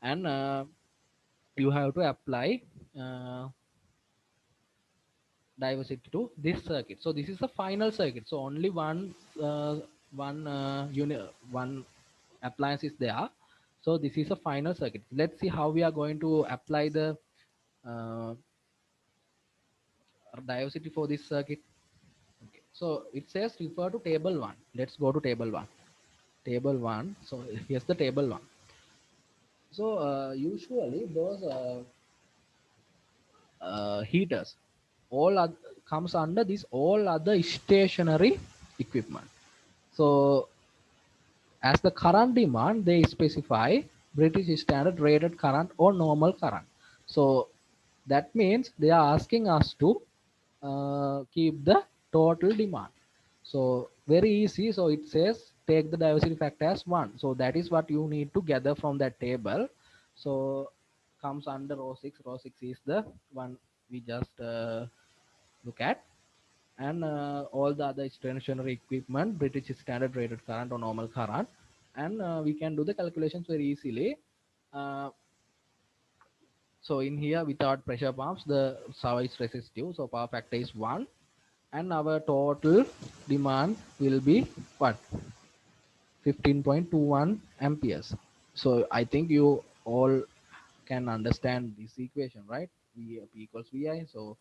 and you have to apply uh, diversity to this circuit. So this is the final circuit. So only one unit, one appliance is there. So this is a final circuit. Let's see how we are going to apply the uh, diversity for this circuit. Okay. So it says refer to table one. Let's go to table one. Table one. So here's the table one. So usually those heaters all comes under this all other stationary equipment. So as the current demand, they specify British standard rated current or normal current. So that means they are asking us to keep the total demand. So very easy. So it says take the diversity factor as 1. So that is what you need to gather from that table. So comes under row 6. Row 6 is the one we just look at, and all the other stationary equipment, British standard rated current or normal current, and we can do the calculations very easily. Uh, so in here, without pressure pumps, the power is resistive, so power factor is 1, and our total demand will be what? 15.21 amperes. So I think you all can understand this equation, right? V P equals VI. So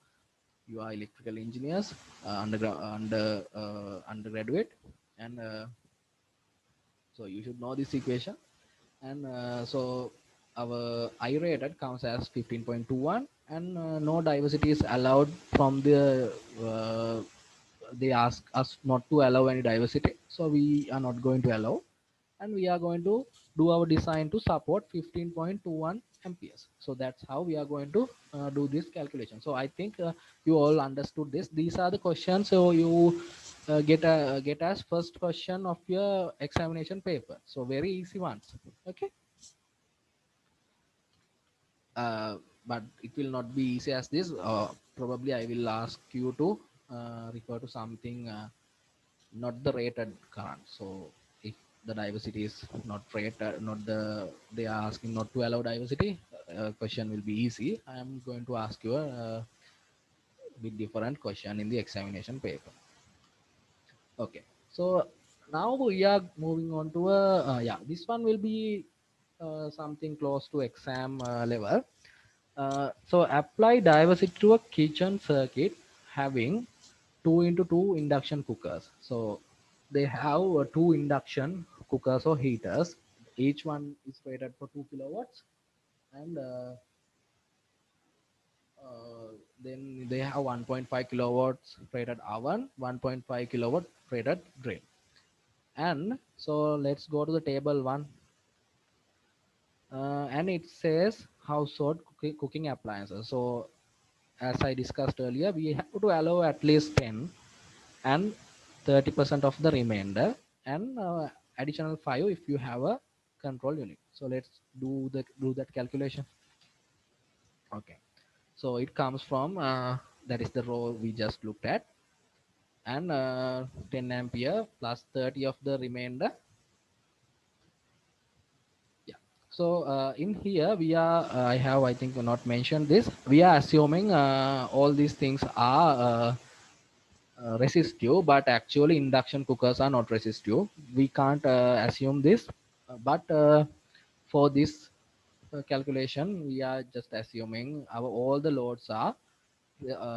you are electrical engineers, undergraduate, and so you should know this equation. And so our I rated comes as 15.21, and no diversity is allowed from the they ask us not to allow any diversity, so we are not going to allow, and we are going to do our design to support 15.21 amperes. So that's how we are going to do this calculation. So I think you all understood this. These are the questions, so you get as first question of your examination paper. So very easy ones. Okay. uh, but it will not be easy as this. Probably I will ask you to refer to something not the rated current. So if the diversity is not rated, not the they are asking not to allow diversity, question will be easy. I am going to ask you a bit different question in the examination paper. Okay, so now we are moving on to a yeah, this one will be something close to exam level. So apply diversity to a kitchen circuit having 2 into 2 induction cookers. So they have two induction cookers or heaters. Each one is rated for 2 kilowatts, and then they have 1.5 kilowatts rated oven, 1.5 kilowatt rated grill. And so let's go to the table one, and it says household cooking appliances. So as I discussed earlier, we have to allow at least 10 and 30% of the remainder, and additional 5 if you have a control unit. So let's do that calculation. Okay. So it comes from that is the row we just looked at, and 10 ampere plus 30 of the remainder. Yeah. So in here we are I have, I think, not mentioned this. We are assuming all these things are resistive, but actually induction cookers are not resistive. We can't assume this, but for this calculation, we are just assuming our all the loads are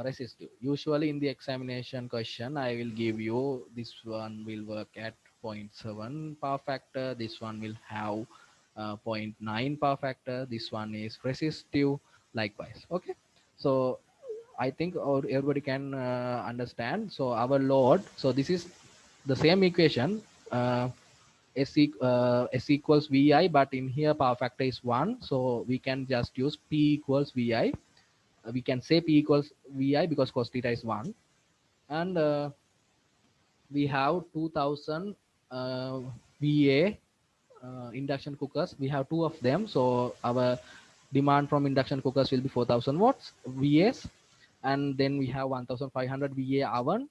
resistive. Usually in the examination question, I will give you this one will work at zero point 0.7 power factor. This one will have zero point 0.9 power factor. This one is resistive, likewise. Okay. So I think everybody can understand. So our load, so this is the same equation, S equals VI, but in here power factor is 1. So we can just use P equals VI. We can say P equals VI because cos theta is 1. And we have 2000 VA induction cookers. We have two of them. So our demand from induction cookers will be 4000 watts VAs. And then we have 1500 VA oven,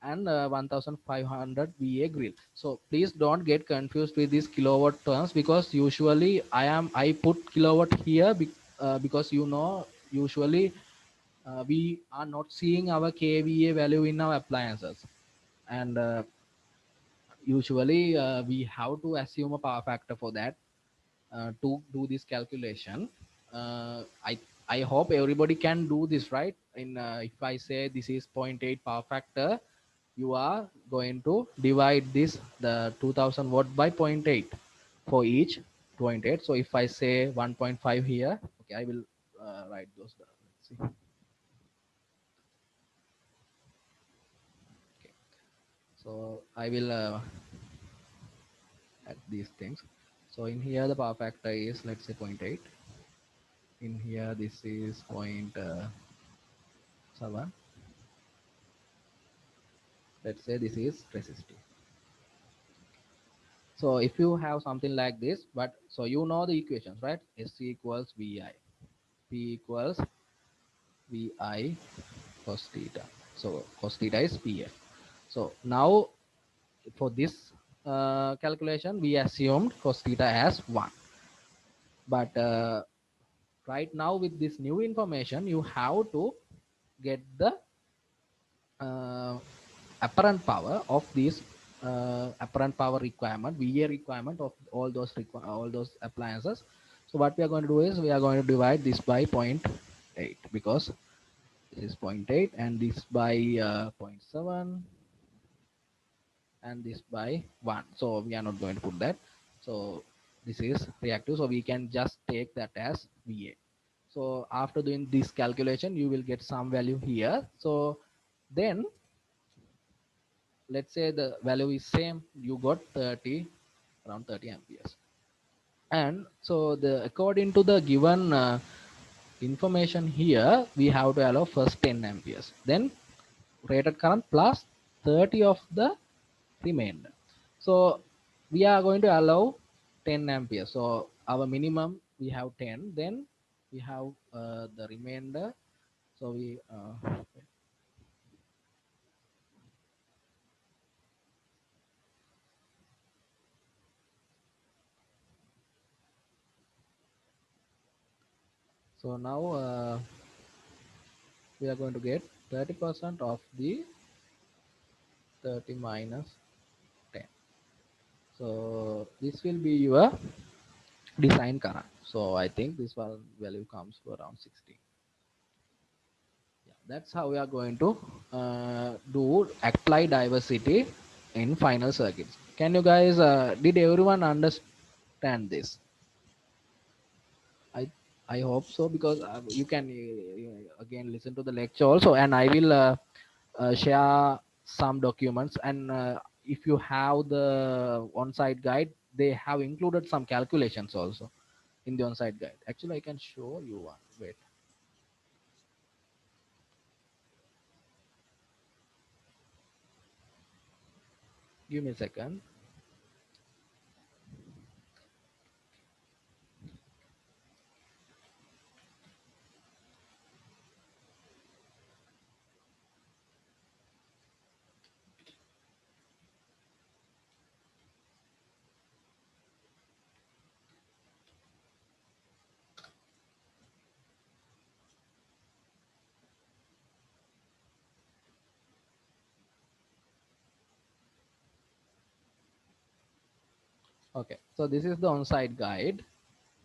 and 1500 VA grill. So please don't get confused with these kilowatt terms, because usually I put kilowatt here because usually we are not seeing our kVA value in our appliances, and usually we have to assume a power factor for that to do this calculation. uh, i I hope everybody can do this, right? In If I say this is zero point 0.8 power factor, you are going to divide this the 2000 watt by zero point 0.8 for each zero point 0.8. So if I say 1.5 here, okay, I will write those down. Let's see. Okay, so I will add these things. So in here the power factor is, let's say, zero point 0.8. In here this is 0.7. Let's say this is resistive. So if you have something like this, but so you know the equations, right? SC equals VI, P equals VI cos theta. So cos theta is PF. So now for this calculation, we assumed cos theta as 1. But right now with this new information, you have to get the uh, apparent power of these apparent power requirement, VA requirement of all those appliances. So what we are going to do is we are going to divide this by zero point 0.8, because this is zero point 0.8, and this by 0.7, and this by 1. So we are not going to put that. So this is reactive, so we can just take that as VA. So after doing this calculation, you will get some value here. So then let's say the value is same, you got 30, around 30 amperes. And so the according to the given information here, we have to allow first 10 amperes, then rated current plus 30 of the remainder. So we are going to allow 10 amperes, so our minimum we have 10, then we have the remainder. So we so now we are going to get 30% of the 30 minus 10. So this will be your design current. So I think this one value comes to around 60. Yeah, that's how we are going to do apply diversity in final circuits. Can you guys, did everyone understand this? I I hope so, because you can again listen to the lecture also, and I will share some documents. And if you have the on-site guide, they have included some calculations also in the on-site guide. Actually, I can show you one. Wait, give me a second. Okay, so this is the on-site guide.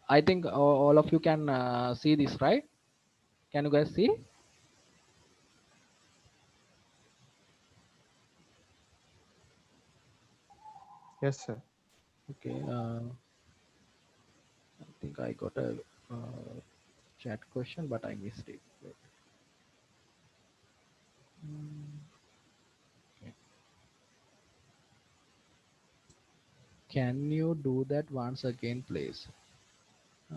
I think all of you can see this, right? Can you guys see? Yes, sir. Okay. I think I got a uh, chat question, but I missed it. Wait. Okay. Can you do that once again, please? Uh,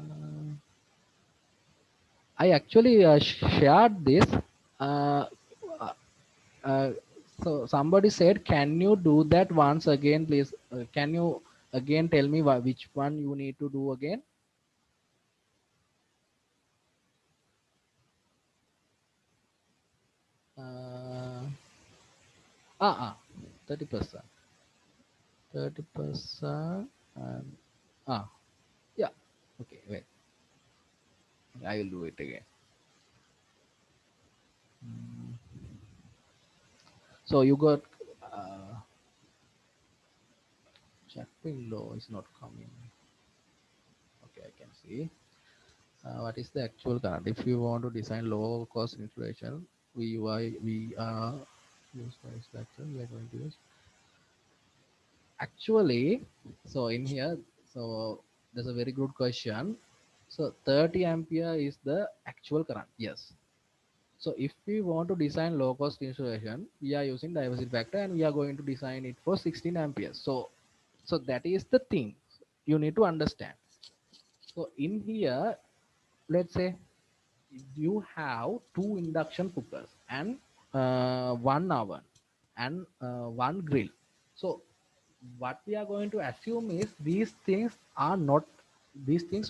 I actually shared this. Uh, uh, uh, so somebody said, "Can you do that once again, please? Can you again tell me which one you need to do again?" Uh, Ah, 30%. 30% and ah, yeah. Okay, wait. I will do it again. So you got chat window is not coming. Okay, I can see. What is the actual current? If you want to design low cost installation, we are use price factor. We are going to use actually. So in here, so there's a very good question. So 30 ampere is the actual current. Yes. So if we want to design low cost installation, we are using diversity factor and we are going to design it for 16 amperes. So that is the thing you need to understand. So in here, let's say you have two induction cookers and one oven and one grill. So what we are going to assume is these things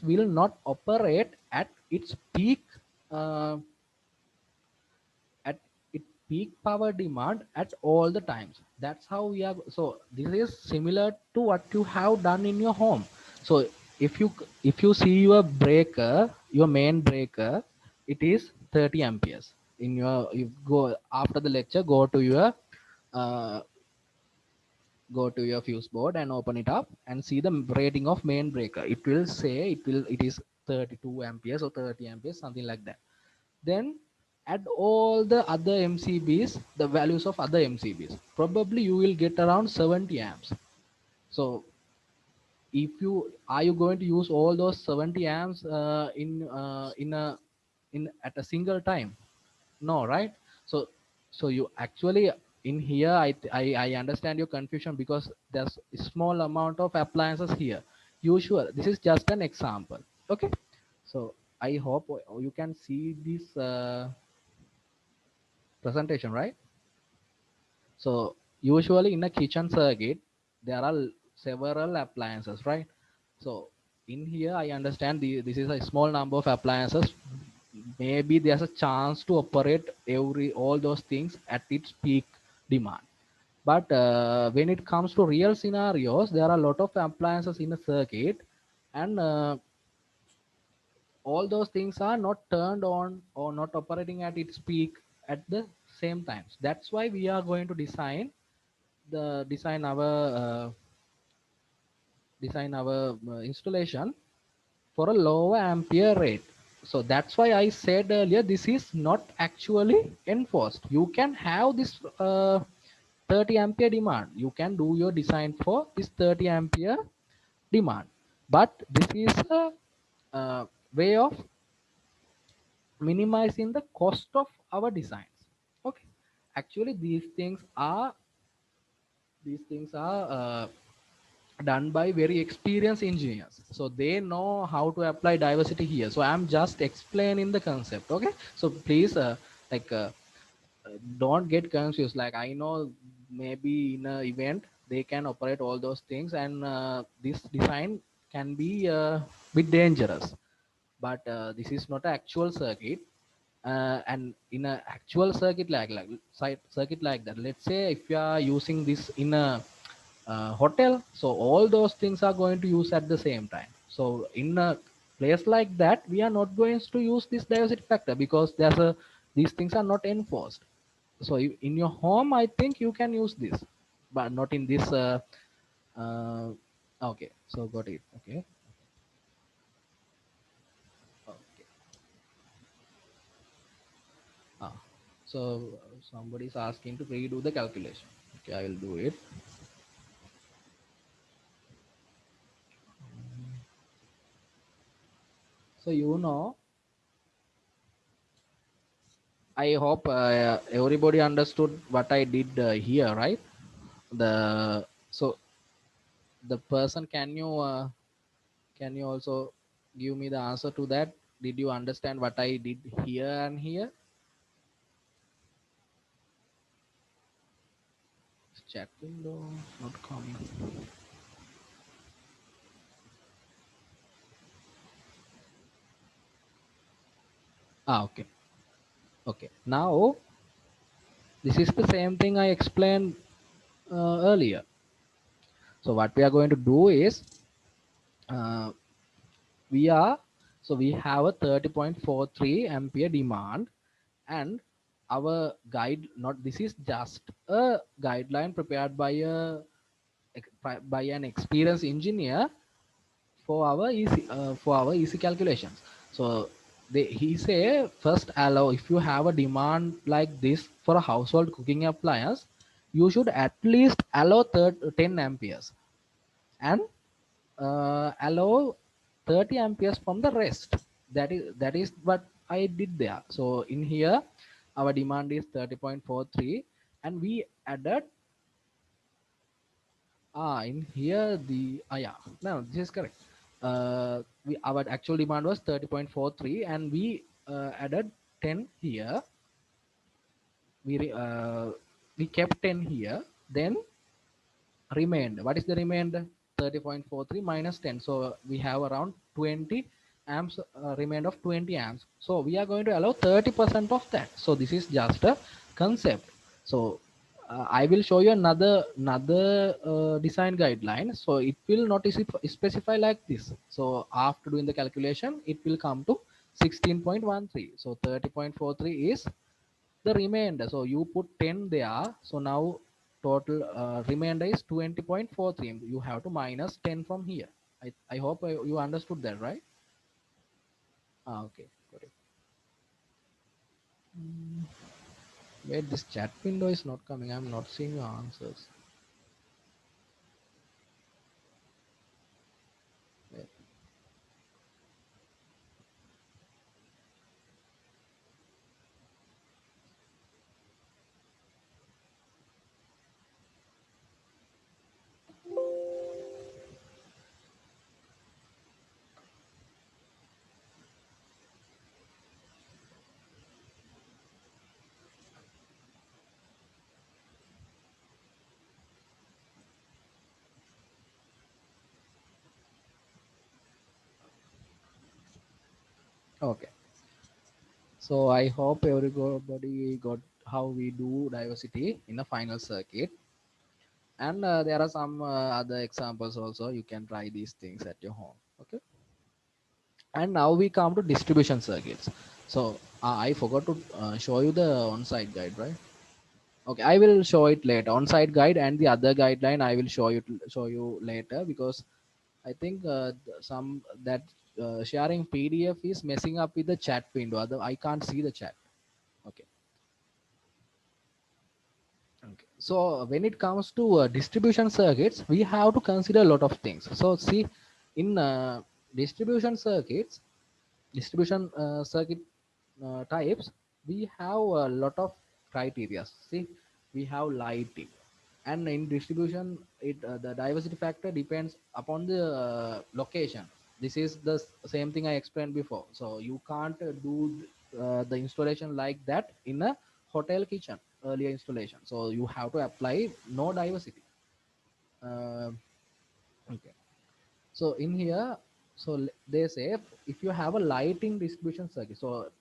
will not operate at its peak uh, at its peak power demand at all the times. That's how we are. So this is similar to what you have done in your home. So if you see your breaker, your main breaker, it is 30 amperes. In your, you go after the lecture, uh, go to your fuse board and open it up and see the rating of main breaker. It will say it is 32 amperes or 30 amperes, something like that. Then add all the other MCBs, the values of other MCBs. Probably you will get around 70 amps. So if you are you going to use all those 70 amps in at a single time? No, right? So you actually, in here, I understand your confusion because there's a small amount of appliances here. Usual, this is just an example. Okay, so I hope you can see this presentation, right? So usually in a kitchen circuit, there are several appliances, right? So in here, I understand this is a small number of appliances. Maybe there's a chance to operate all those things at its peak demand. But when it comes to real scenarios, there are a lot of appliances in a circuit, and all those things are not turned on or not operating at its peak at the same times. That's why we are going to design our installation for a lower ampere rate. So that's why I said earlier, this is not actually enforced. You can have this 30 ampere demand. You can do your design for this 30 ampere demand, but this is a way of minimizing the cost of our designs. Okay, actually these things are done by very experienced engineers, so they know how to apply diversity here. So I'm just explaining the concept. Okay, so please like uh, don't get confused. Like, I know maybe in a event they can operate all those things, and this design can be a bit dangerous, but this is not an actual circuit. And in a actual circuit circuit like that, let's say if you are using this in a hotel, so all those things are going to use at the same time. So in a place like that, we are not going to use this diversity factor because these things are not enforced. So in your home, I think you can use this, but not in this uh, okay, so got it. Okay. Okay. Ah, so somebody is asking to redo the calculation. Okay, I will do it. So I hope everybody understood what I did here, right? The so the person, can you also give me the answer to that? Did you understand what I did here and here? Chat window not coming. Okay. Okay. Now This is the same thing I explained earlier. So what we are going to do is uh, we are so we have a 30.43 ampere demand, and our guide, not, this is just a guideline prepared by an experienced engineer for our easy calculations. So he say, first allow, if you have a demand like this for a household cooking appliance, you should at least allow 10 amperes, and allow 30 amperes from the rest. That is what I did there. So in here our demand is 30.43, and we added in here the yeah, no, this is correct. We Our actual demand was 30.43, and we added 10 here. We kept 10 here, then remained, what is the remainder? 30.43 minus 10, so we have around 20 amps, remained of 20 amps. So we are going to allow 30% of that. So this is just a concept. So I will show you another design guideline. So it will not specify like this. So after doing the calculation, it will come to 16.13. So 30.43 is the remainder. So you put 10 there. So now total remainder is 20.43. You have to minus 10 from here. I hope you understood that, right? Okay, got it. Wait, this chat window is not coming. I'm not seeing your answers. Wait. Okay. So I hope everybody got how we do diversity in a final circuit. And there are some other examples also. You can try these things at your home. Okay. And now we come to distribution circuits. So I forgot to show you the on-site guide, right? Okay, I will show it later. On-site guide and the other guideline I will show you later, because I think some that sharing PDF is messing up with the chat window. I can't see the chat. Okay. Okay. So when it comes to distribution circuits, we have to consider a lot of things. So see, in distribution circuits, distribution circuit types, we have a lot of criteria. See, we have lighting, and in distribution, the diversity factor depends upon the location. This is the same thing I explained before. So you can't do the installation like that in a hotel kitchen earlier installation. So you have to apply no diversity. Uh, okay. So in here, so they say if you have a lighting distribution circuit, so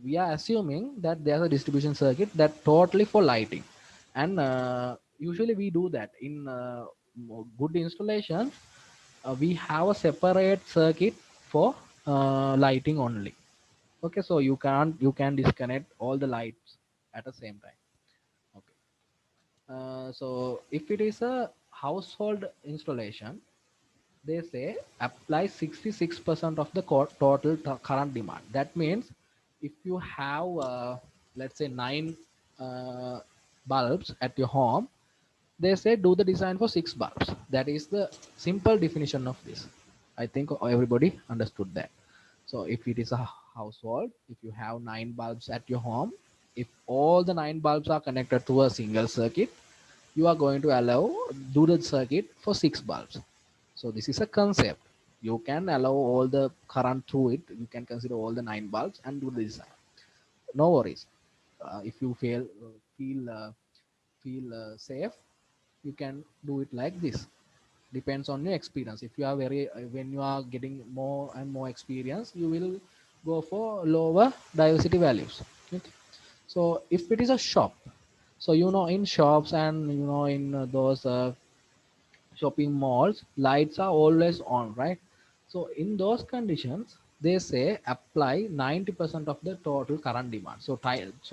we are assuming that there's a distribution circuit that totally for lighting, and usually we do that in good installation. We have a separate circuit for lighting only. Okay, so you can disconnect all the lights at the same time. Okay. So if it is a household installation, they say apply 66% of the total current demand. That means if you have let's say 9 uh, bulbs at your home, they say do the design for 6 bulbs. That is the simple definition of this. I think everybody understood that. So if it is a household, if you have 9 bulbs at your home, if all the 9 bulbs are connected to a single circuit, you are going to allow do the circuit for 6 bulbs. So this is a concept. You can allow all the current through it. You can consider all the 9 bulbs and do the design. No worries. If you feel safe, you can do it like this. Depends on your experience. If you are when you are getting more and more experience, you will go for lower diversity values. Okay. So if it is a shop, So in shops and in those shopping malls, lights are always on, right? So in those conditions, they say apply 90% of the total current demand. So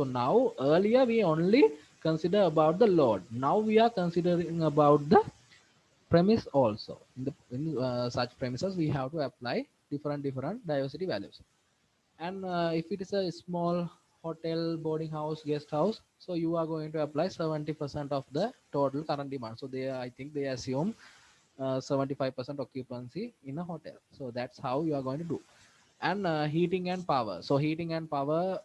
now earlier we only consider about the load. Now we are considering about the premise also. In such premises, we have to apply different diversity values. And if it is a small hotel, boarding house, guest house, so you are going to apply 70% of the total current demand. So I think they assume 75% occupancy in a hotel. So that's how you are going to do. And heating and power. So heating and power.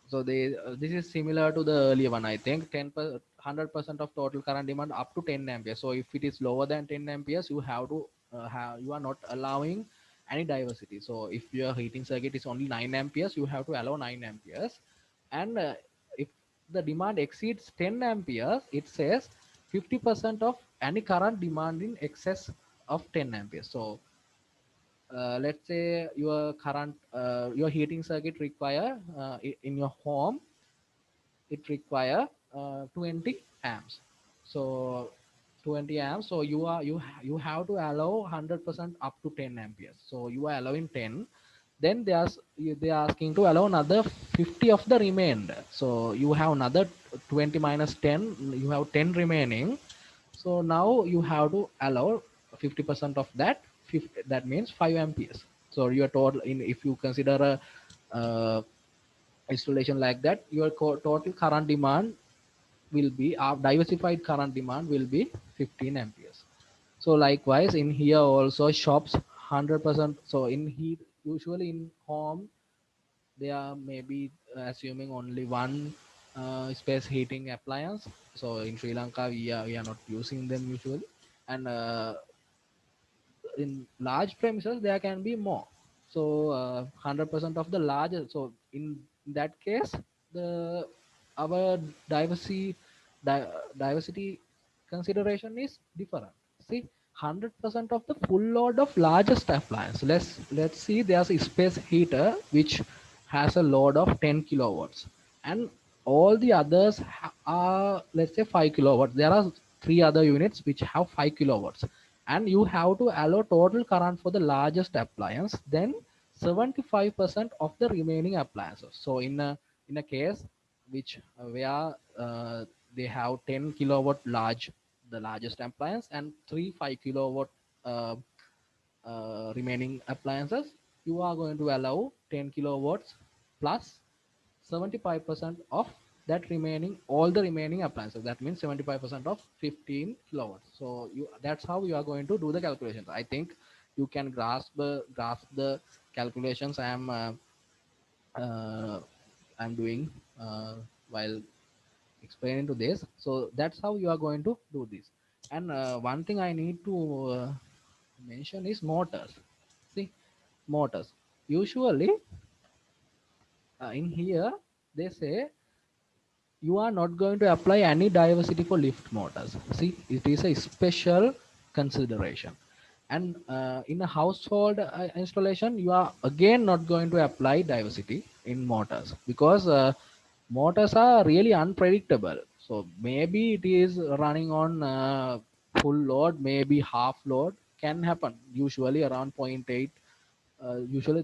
So this is similar to the earlier one. I think 100% of total current demand up to 10 amperes. So if it is lower than 10 amperes, you are not allowing any diversity. So if your heating circuit is only 9 amperes, you have to allow 9 amperes. And if the demand exceeds 10 amperes, it says 50% of any current demand in excess of 10 amperes. So let's say your heating circuit require in your home, it require 20 amps. So 20 amps, so you have to allow 100% up to 10 amperes. So you are allowing 10, then they are asking to allow another 50 of the remainder. So you have another 20 minus 10, you have 10 remaining. So now you have to allow 50% of that. 50, that means 5 amperes. So your total, in if you consider a installation like that, your total current demand will be diversified current demand will be 15 amperes. So likewise in here also shops 100%. So in heat, usually in home, they are maybe assuming only one space heating appliance. So in Sri Lanka, we are not using them usually. And in large premises there can be more. So 100% of the larger. So in that case, the our diversity diversity consideration is different. See, 100% of the full load of largest appliance. Let's see, there's a space heater which has a load of 10 kilowatts, and all the others are, let's say, 5 kilowatts. There are three other units which have 5 kilowatts, and you have to allow total current for the largest appliance, then 75% of the remaining appliances. So in a case which where they have 10 kilowatt large, the largest appliance, and three 5 kilowatt uh, remaining appliances, you are going to allow 10 kilowatts plus 75% of that remaining, all the remaining appliances. That means 75% of 15 kilowatts. So that's how you are going to do the calculations. I think you can grasp the calculations uh, I'm doing while explaining to this. So that's how you are going to do this. And one thing I need to mention is motors. See, motors. Usually in here they say you are not going to apply any diversity for lift motors. See, it is a special consideration. And in a household installation, you are again not going to apply diversity in motors, because motors are really unpredictable. So maybe it is running on full load, maybe half load can happen. Usually around point 0.8. Usually,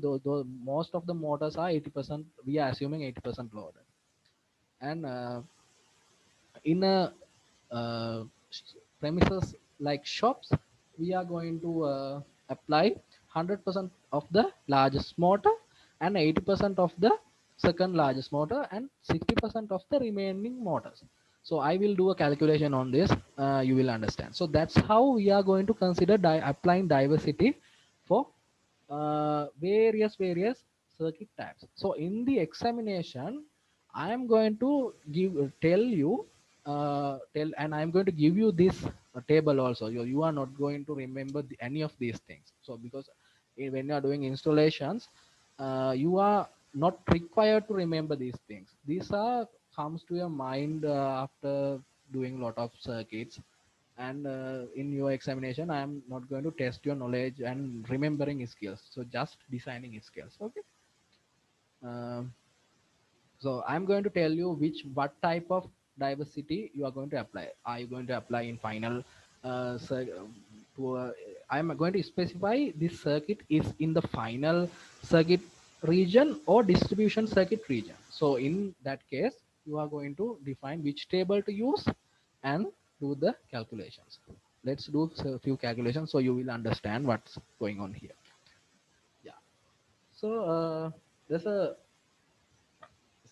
most of the motors are 80%. We are assuming 80% load. And in a uh, premises like shops, we are going to apply 100% of the largest motor, and 80% of the second largest motor, and 60% of the remaining motors. So I will do a calculation on this. You will understand. So that's how we are going to consider applying diversity for various circuit types. So in the examination, I am going to tell you and I'm going to give you this table also. You are not going to remember any of these things. So because when you are doing installations, you are not required to remember these things. These are comes to your mind after doing a lot of circuits. And in your examination, I am not going to test your knowledge and remembering skills, so just designing skills. Okay. Um, So I'm going to tell you what type of diversity you are going to apply. Are you going to apply in final to I'm going to specify this circuit is in the final circuit region or distribution circuit region. So in that case you are going to define which table to use and do the calculations. Let's do a few calculations so you will understand what's going on here. Yeah. So there's a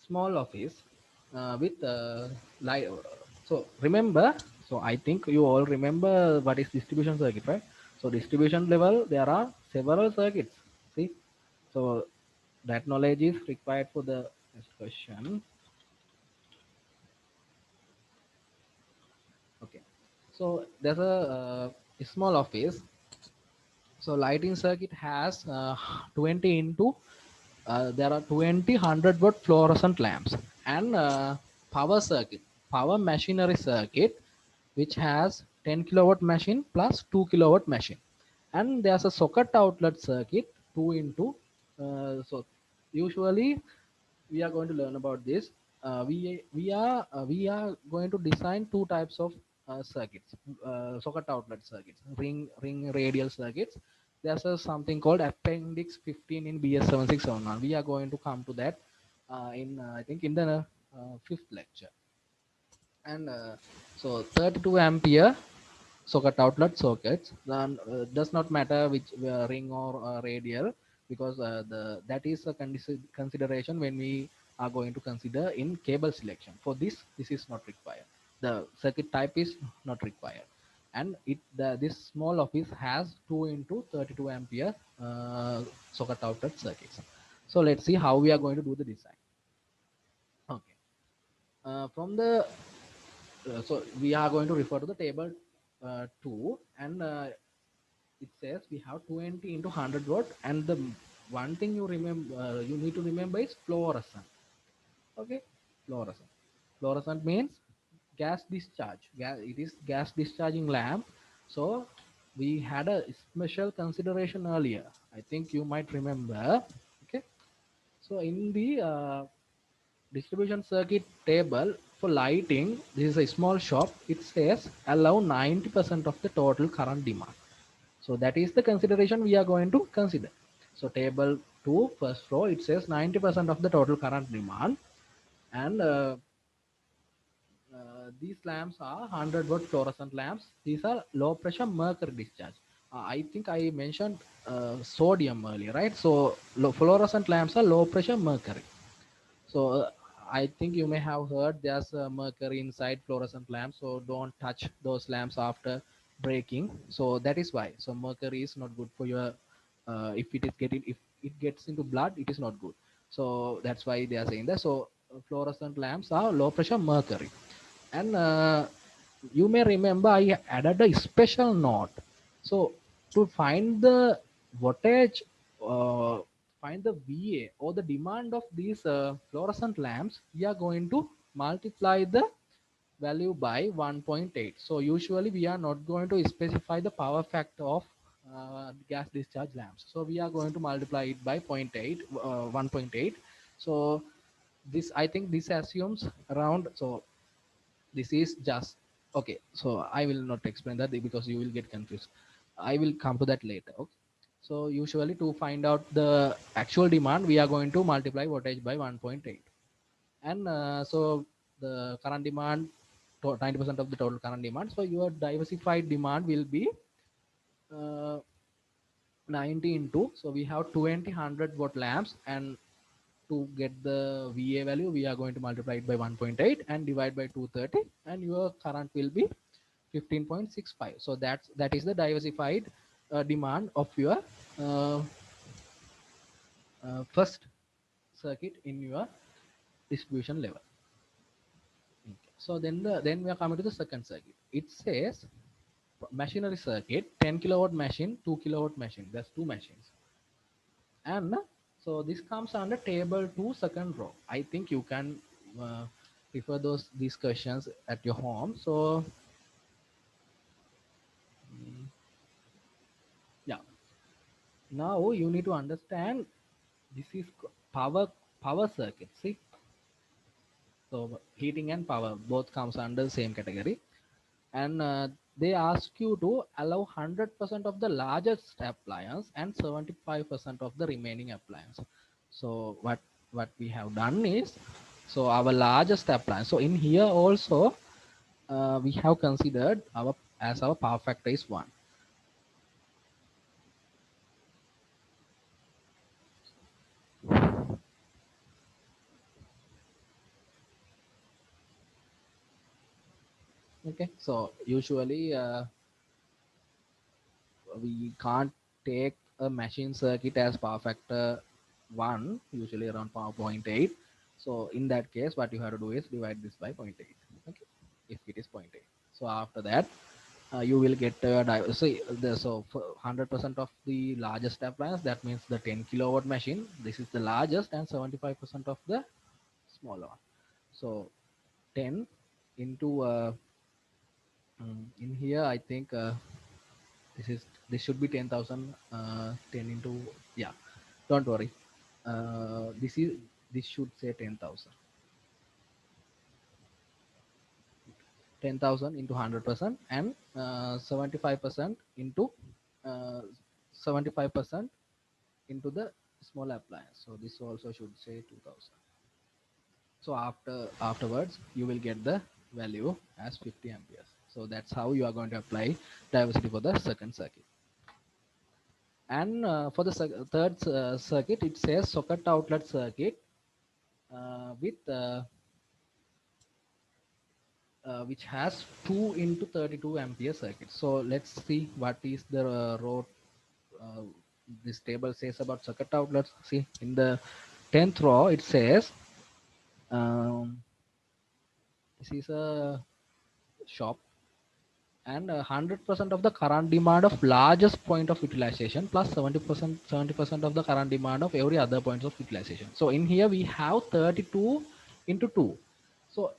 small office with light. So remember, so I think you all remember what is distribution circuit, right? So distribution level, there are several circuits. See, so that knowledge is required for the next question. Okay, so there's a small office. So lighting circuit has 20 into there are 20 100-watt fluorescent lamps and power circuit, power machinery circuit, which has 10 kilowatt machine plus 2 kilowatt machine, and there's a socket outlet circuit 2 into so usually we are going to learn about this. We are going to design two types of circuits, socket outlet circuits, ring radial circuits. There's something called appendix 15 in BS7671. We are going to come to that in I think in the fifth lecture. And so 32 ampere socket outlet sockets, then does not matter which ring or radial, because the that is a consideration when we are going to consider in cable selection. For this is not required, the circuit type is not required. And this small office has 2 into 32 ampere socket outlet circuits. So let's see how we are going to do the design. Okay, from the so we are going to refer to the table 2, and it says we have 20 into 100 watt, and the one thing you remember you need to remember is fluorescent. Okay, fluorescent. Fluorescent means gas discharge. It is gas discharging lamp. So we had a special consideration earlier, I think you might remember. Okay, so in the distribution circuit table for lighting, this is a small shop. It says allow 90% of the total current demand. So that is the consideration we are going to consider. So table 2 first row, it says 90% of the total current demand, and these lamps are 100-watt fluorescent lamps. These are low pressure mercury discharge. I think I mentioned sodium earlier, right? So fluorescent lamps are low pressure mercury. So I think you may have heard there's mercury inside fluorescent lamps, so don't touch those lamps after breaking. So that is why. So mercury is not good for your if it gets into blood, it is not good. So that's why they are saying that. So fluorescent lamps are low pressure mercury. And you may remember I added a special note. So to find the voltage, uh, find the VA or the demand of these fluorescent lamps, we are going to multiply the value by 1.8. So usually we are not going to specify the power factor of gas discharge lamps. So we are going to multiply it by 0.8, 1.8. So this, I think this assumes around, so this is just okay. So I will not explain that because you will get confused. I will come to that later. Okay, so usually to find out the actual demand, we are going to multiply voltage by 1.8. And so the current demand, 90% of the total current demand, so your diversified demand will be uh, 90 into, so we have 20 100-watt lamps, and to get the VA value, we are going to multiply it by 1.8 and divide by 230, and your current will be 15.65. So that is the diversified demand of your uh, first circuit in your distribution level. Okay. So then we are coming to the second circuit. It says machinery circuit, 10 kilowatt machine, 2 kilowatt machine. There's two machines. And so this comes under table 2 second row. I think you can uh, refer these questions at your home. So yeah, now you need to understand this is power circuit. See, So heating and power both comes under the same category, and they ask you to allow 100% of the largest appliance and 75% of the remaining appliance. So what we have done is, so our largest appliance, so in here also we have considered our as our power factor is 1. Okay, so usually we can't take a machine circuit as power factor 1, usually around power 0.8. So in that case, what you have to do is divide this by 0.8. Okay, if it is 0.8. So after that, you will get so for 100% of the largest appliance, that means the 10 kilowatt machine, this is the largest, and 75% of the smaller one. So 10 into in here I think this should be 10,000, 10 into, yeah, don't worry, this should say 10,000. 10,000 into 100%, and 75% into 75% into the small appliance, so this also should say 2,000. So afterwards you will get the value as 50 amperes. So that's how you are going to apply diversity for the second circuit. And for the third circuit, it says socket outlet circuit with which has 2 into 32 ampere circuit. So let's see what is the row uh, this table says about socket outlets. See, in the 10th row it says um, this is a shop, and 100% of the current demand of largest point of utilization plus 70% of the current demand of every other points of utilization. So in here we have 32 into 2. So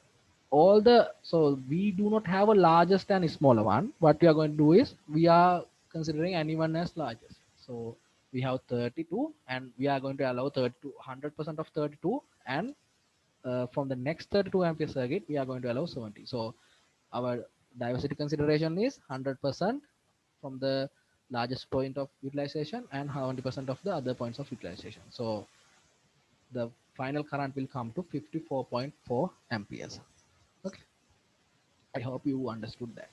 so we do not have a largest and a smaller one. What we are going to do is we are considering anyone as largest. So we have 32, and we are going to allow 32 100% of 32, and from the next 32 ampere circuit we are going to allow 70. So our diversity consideration is 100% from the largest point of utilization and 70% of the other points of utilization. So the final current will come to 54.4 amperes. Okay, I hope you understood that.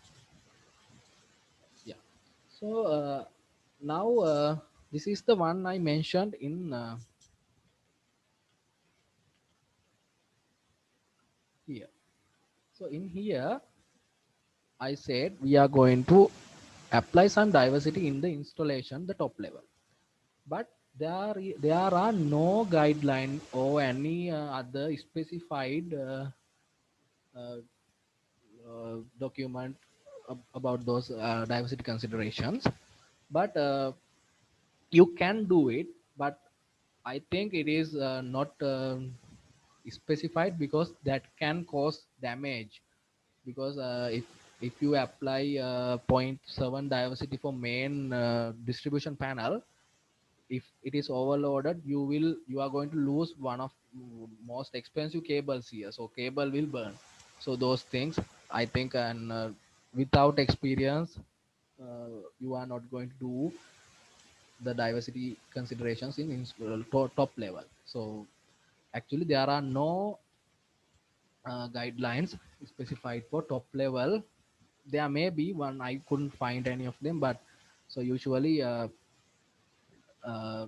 Yeah. So now this is the one I mentioned in here. So in here I said we are going to apply some diversity in the installation, the top level, but there are no guideline or any other specified uh, document about those diversity considerations. But you can do it, but I think it is not specified, because that can cause damage. Because if you apply point 0.7 diversity for main distribution panel, if it is overloaded, you are going to lose one of most expensive cables here, so cable will burn. So those things, I think, and without experience you are not going to do the diversity considerations in top level. So actually there are no guidelines specified for top level. There may be one, I couldn't find any of them, but so usually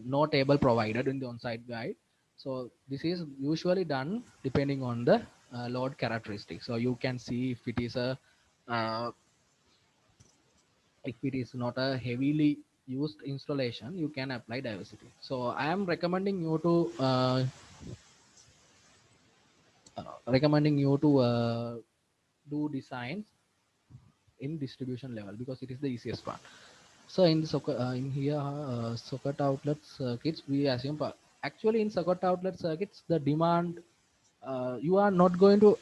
no table provided in the on-site guide. So this is usually done depending on the load characteristics. So you can see if it is a uh, if it is not a heavily used installation, you can apply diversity. So I am recommending you to do designs in distribution level, because it is the easiest one. So in the in here socket outlet circuits, we assume actually in socket outlet circuits the demand, you are not going to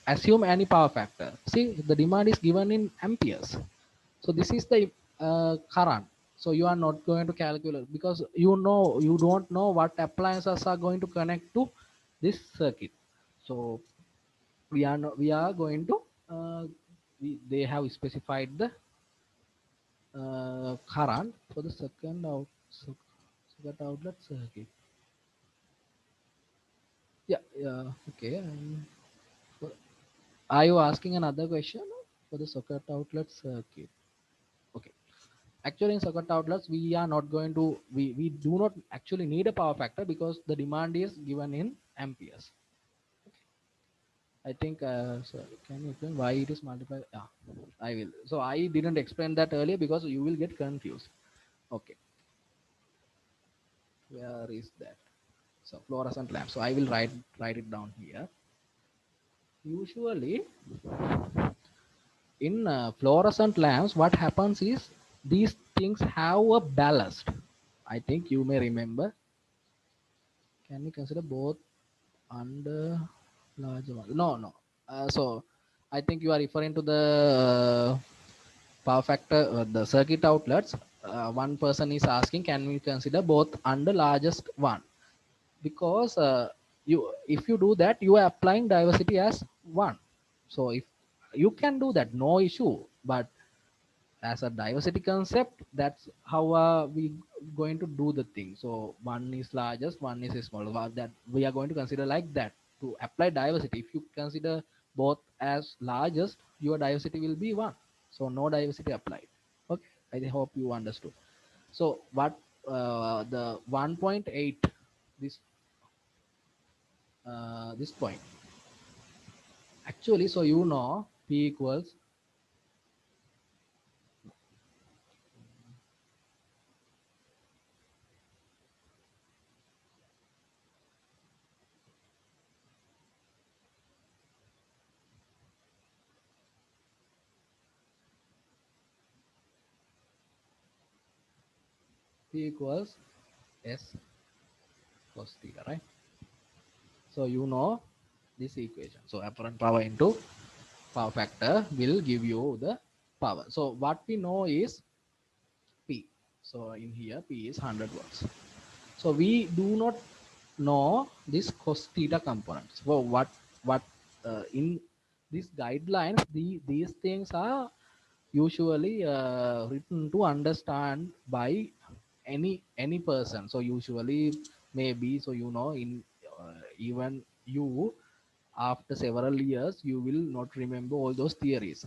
assume any power factor. See, the demand is given in amperes. So this is the current. So you are not going to calculate, because you don't know what appliances are going to connect to this circuit. So we are going to they have specified the current for the second outlet circuit. Yeah, yeah, okay. For- are you asking another question for the socket outlet circuit? Okay. Actually, in circuit outlets, we are not going to we do not actually need a power factor because the demand is given in amperes. I think so. Can you explain why it is multiplied? Yeah, I will. So I didn't explain that earlier because you will get confused. Okay, where is that? So fluorescent lamp. So I will write it down here. Usually, in fluorescent lamps, what happens is these things have a ballast. I think you may remember. Can we consider both under larger one? No, no. So I think you are referring to the power factor, the circuit outlets. One person is asking, can we consider both under largest one? Because you, if you do that, you are applying diversity as one. So if you can do that, no issue. But as a diversity concept, that's how we going to do the thing. So one is largest, one is small. That we are going to consider like that to apply diversity. If you consider both as largest, your diversity will be one. So no diversity applied. Okay, I hope you understood. So what the 1.8, this this point actually, so you know P equals P equals S cos theta, right? So you know this equation. So apparent power into power factor will give you the power. So what we know is P. So in here P is 100 watts. So we do not know this cos theta components. So what in these guidelines, these things are usually written to understand by any person. So usually maybe, so you know, in even you after several years you will not remember all those theories,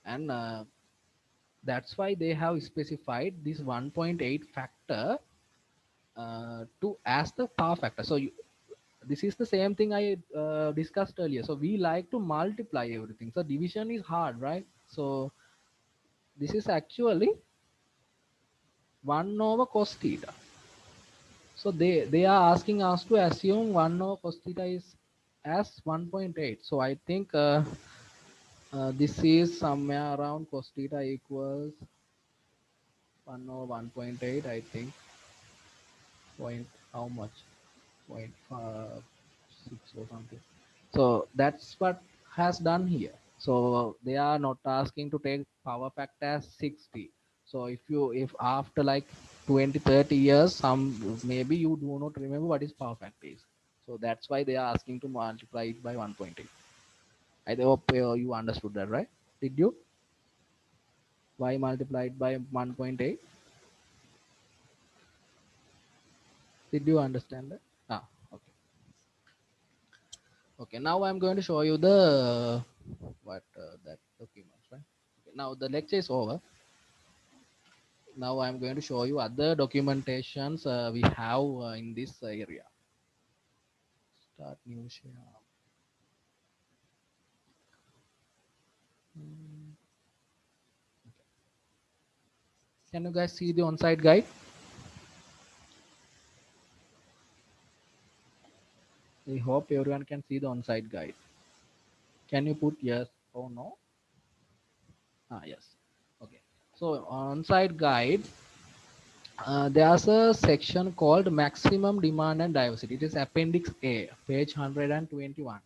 and that's why they have specified this 1.8 factor to as the power factor. So this is the same thing I discussed earlier. So we like to multiply everything. So division is hard, right? So this is actually 1 over cos theta. So they are asking us to assume 1 over cos theta is as 1.8. So I think this is somewhere around cos theta equals 1 over 1.8. I think point how much, point 6 or something. So that's what has done here. So they are not asking to take power factor as 60. So if after like 20-30 years, some maybe you do not remember what is power factor is. So that's why they are asking to multiply it by 1.8. I hope you understood that, right? Did you? Why multiplied by 1.8? Did you understand that? Ah, okay. Okay, now I'm going to show you the what that documents, right? Okay, now the lecture is over. Now I'm going to show you other documentations we have in this area. Start new share. Hmm, can you guys see the on-site guide? I hope everyone can see the on-site guide. Can you put yes or no? Ah, yes. Okay. So on-site guide, there's a section called maximum demand and diversity. It is appendix A, page 121.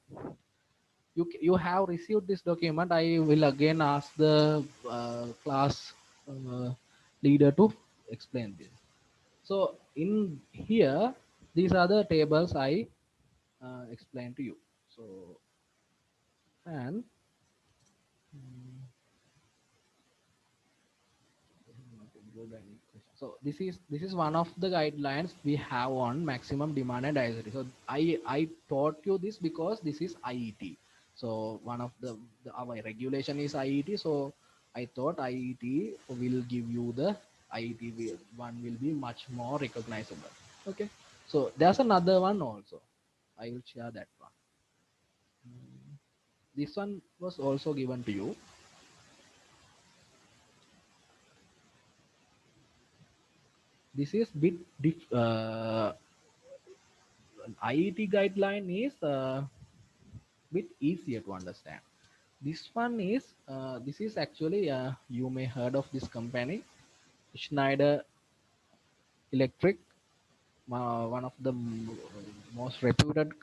You have received this document. I will again ask the class uh, leader to explain this. So in here, these are the tables I explained to you. So And so this is one of the guidelines we have on maximum demand and diversity. So I taught you this because this is IET. So one of our regulation is IET. So I thought IET will give you the IET one will be much more recognizable. Okay. So there's another one also. I will share that one. This one was also given to you. This is bit IET guideline is bit easier to understand. This one is this is actually you may heard of this company, Schneider Electric, one of the most reputed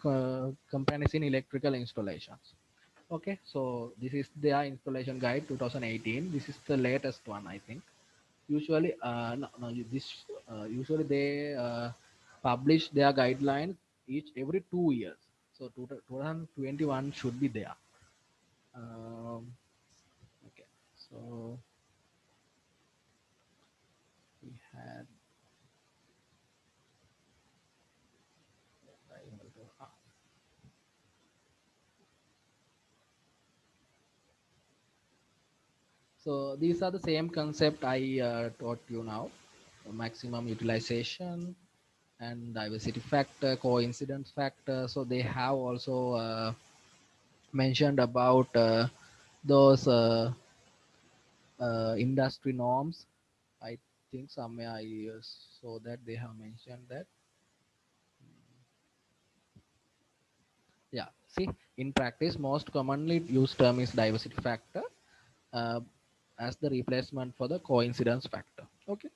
companies in electrical installations. Okay, so this is their installation guide 2018. This is the latest one, I think. Usually, no, this usually they publish their guidelines every 2 years. So 2021 should be there. Okay, so we had so these are the same concept I taught you now: maximum utilization and diversity factor, coincidence factor. So they have also mentioned about those industry norms. I think somewhere I saw that they have mentioned that. Yeah, see, in practice, most commonly used term is diversity factor uh, as the replacement for the coincidence factor. Okay.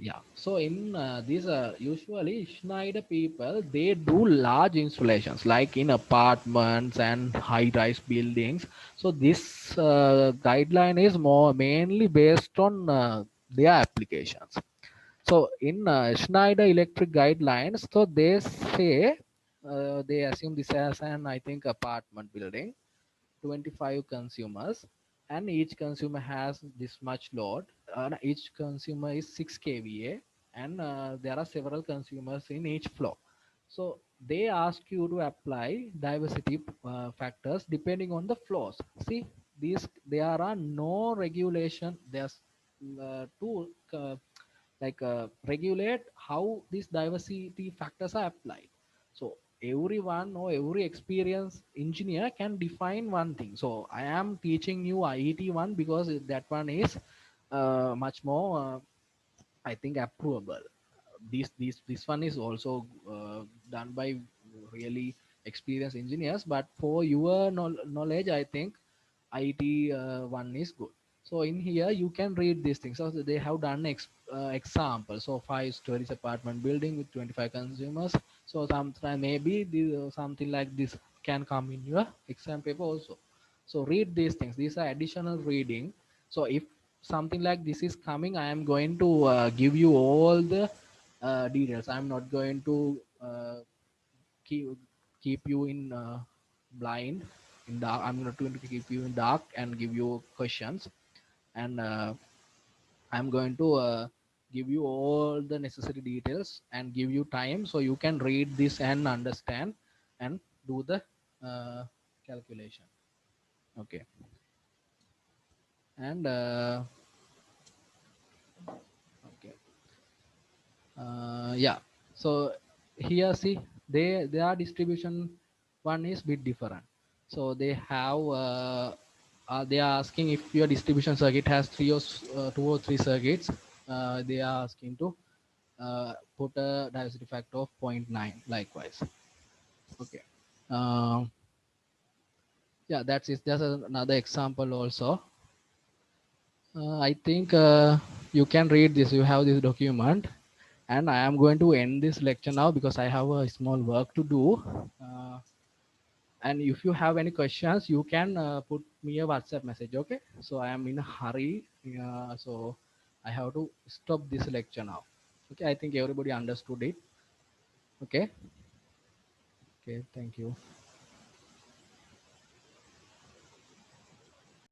Yeah. So in these usually Schneider people they do large installations like in apartments and high-rise buildings. So this guideline is more mainly based on their applications. So in Schneider Electric guidelines, so they say they assume this as an I think apartment building, 25 consumers, and each consumer has this much load. Each consumer is 6 kVA, and there are several consumers in each floor. So they ask you to apply diversity factors depending on the floors. See, these there are no regulation. There's to regulate how these diversity factors are applied. So everyone or every experienced engineer can define one thing. So I am teaching you IET one because that one is much more I think approvable. This one is also done by really experienced engineers, but for your knowledge I think IT one is good. So in here you can read these things. So they have done example. So 5 stories apartment building with 25 consumers. So sometimes maybe something like this can come in your exam paper also. So read these things. These are additional reading. So if something like this is coming, I am going to give you all the details. I'm not going to keep keep you in blind in dark. I'm not going to keep you in dark and give you questions, and I'm going to give you all the necessary details and give you time so you can read this and understand and do the calculation. Okay. And okay. Yeah, so here see their distribution one is bit different. So they have they are asking if your distribution circuit has two or three circuits. They are asking to put a diversity factor of zero point 0.9 likewise. Okay. um, yeah, that's it. There's another example also. I think you can read this. You have this document, and I am going to end this lecture now because I have a small work to do. Uh, and if you have any questions, you can put me a WhatsApp message. Okay. So I am in a hurry. So I have to stop this lecture now. Okay. I think everybody understood it. Okay. Okay. Thank you.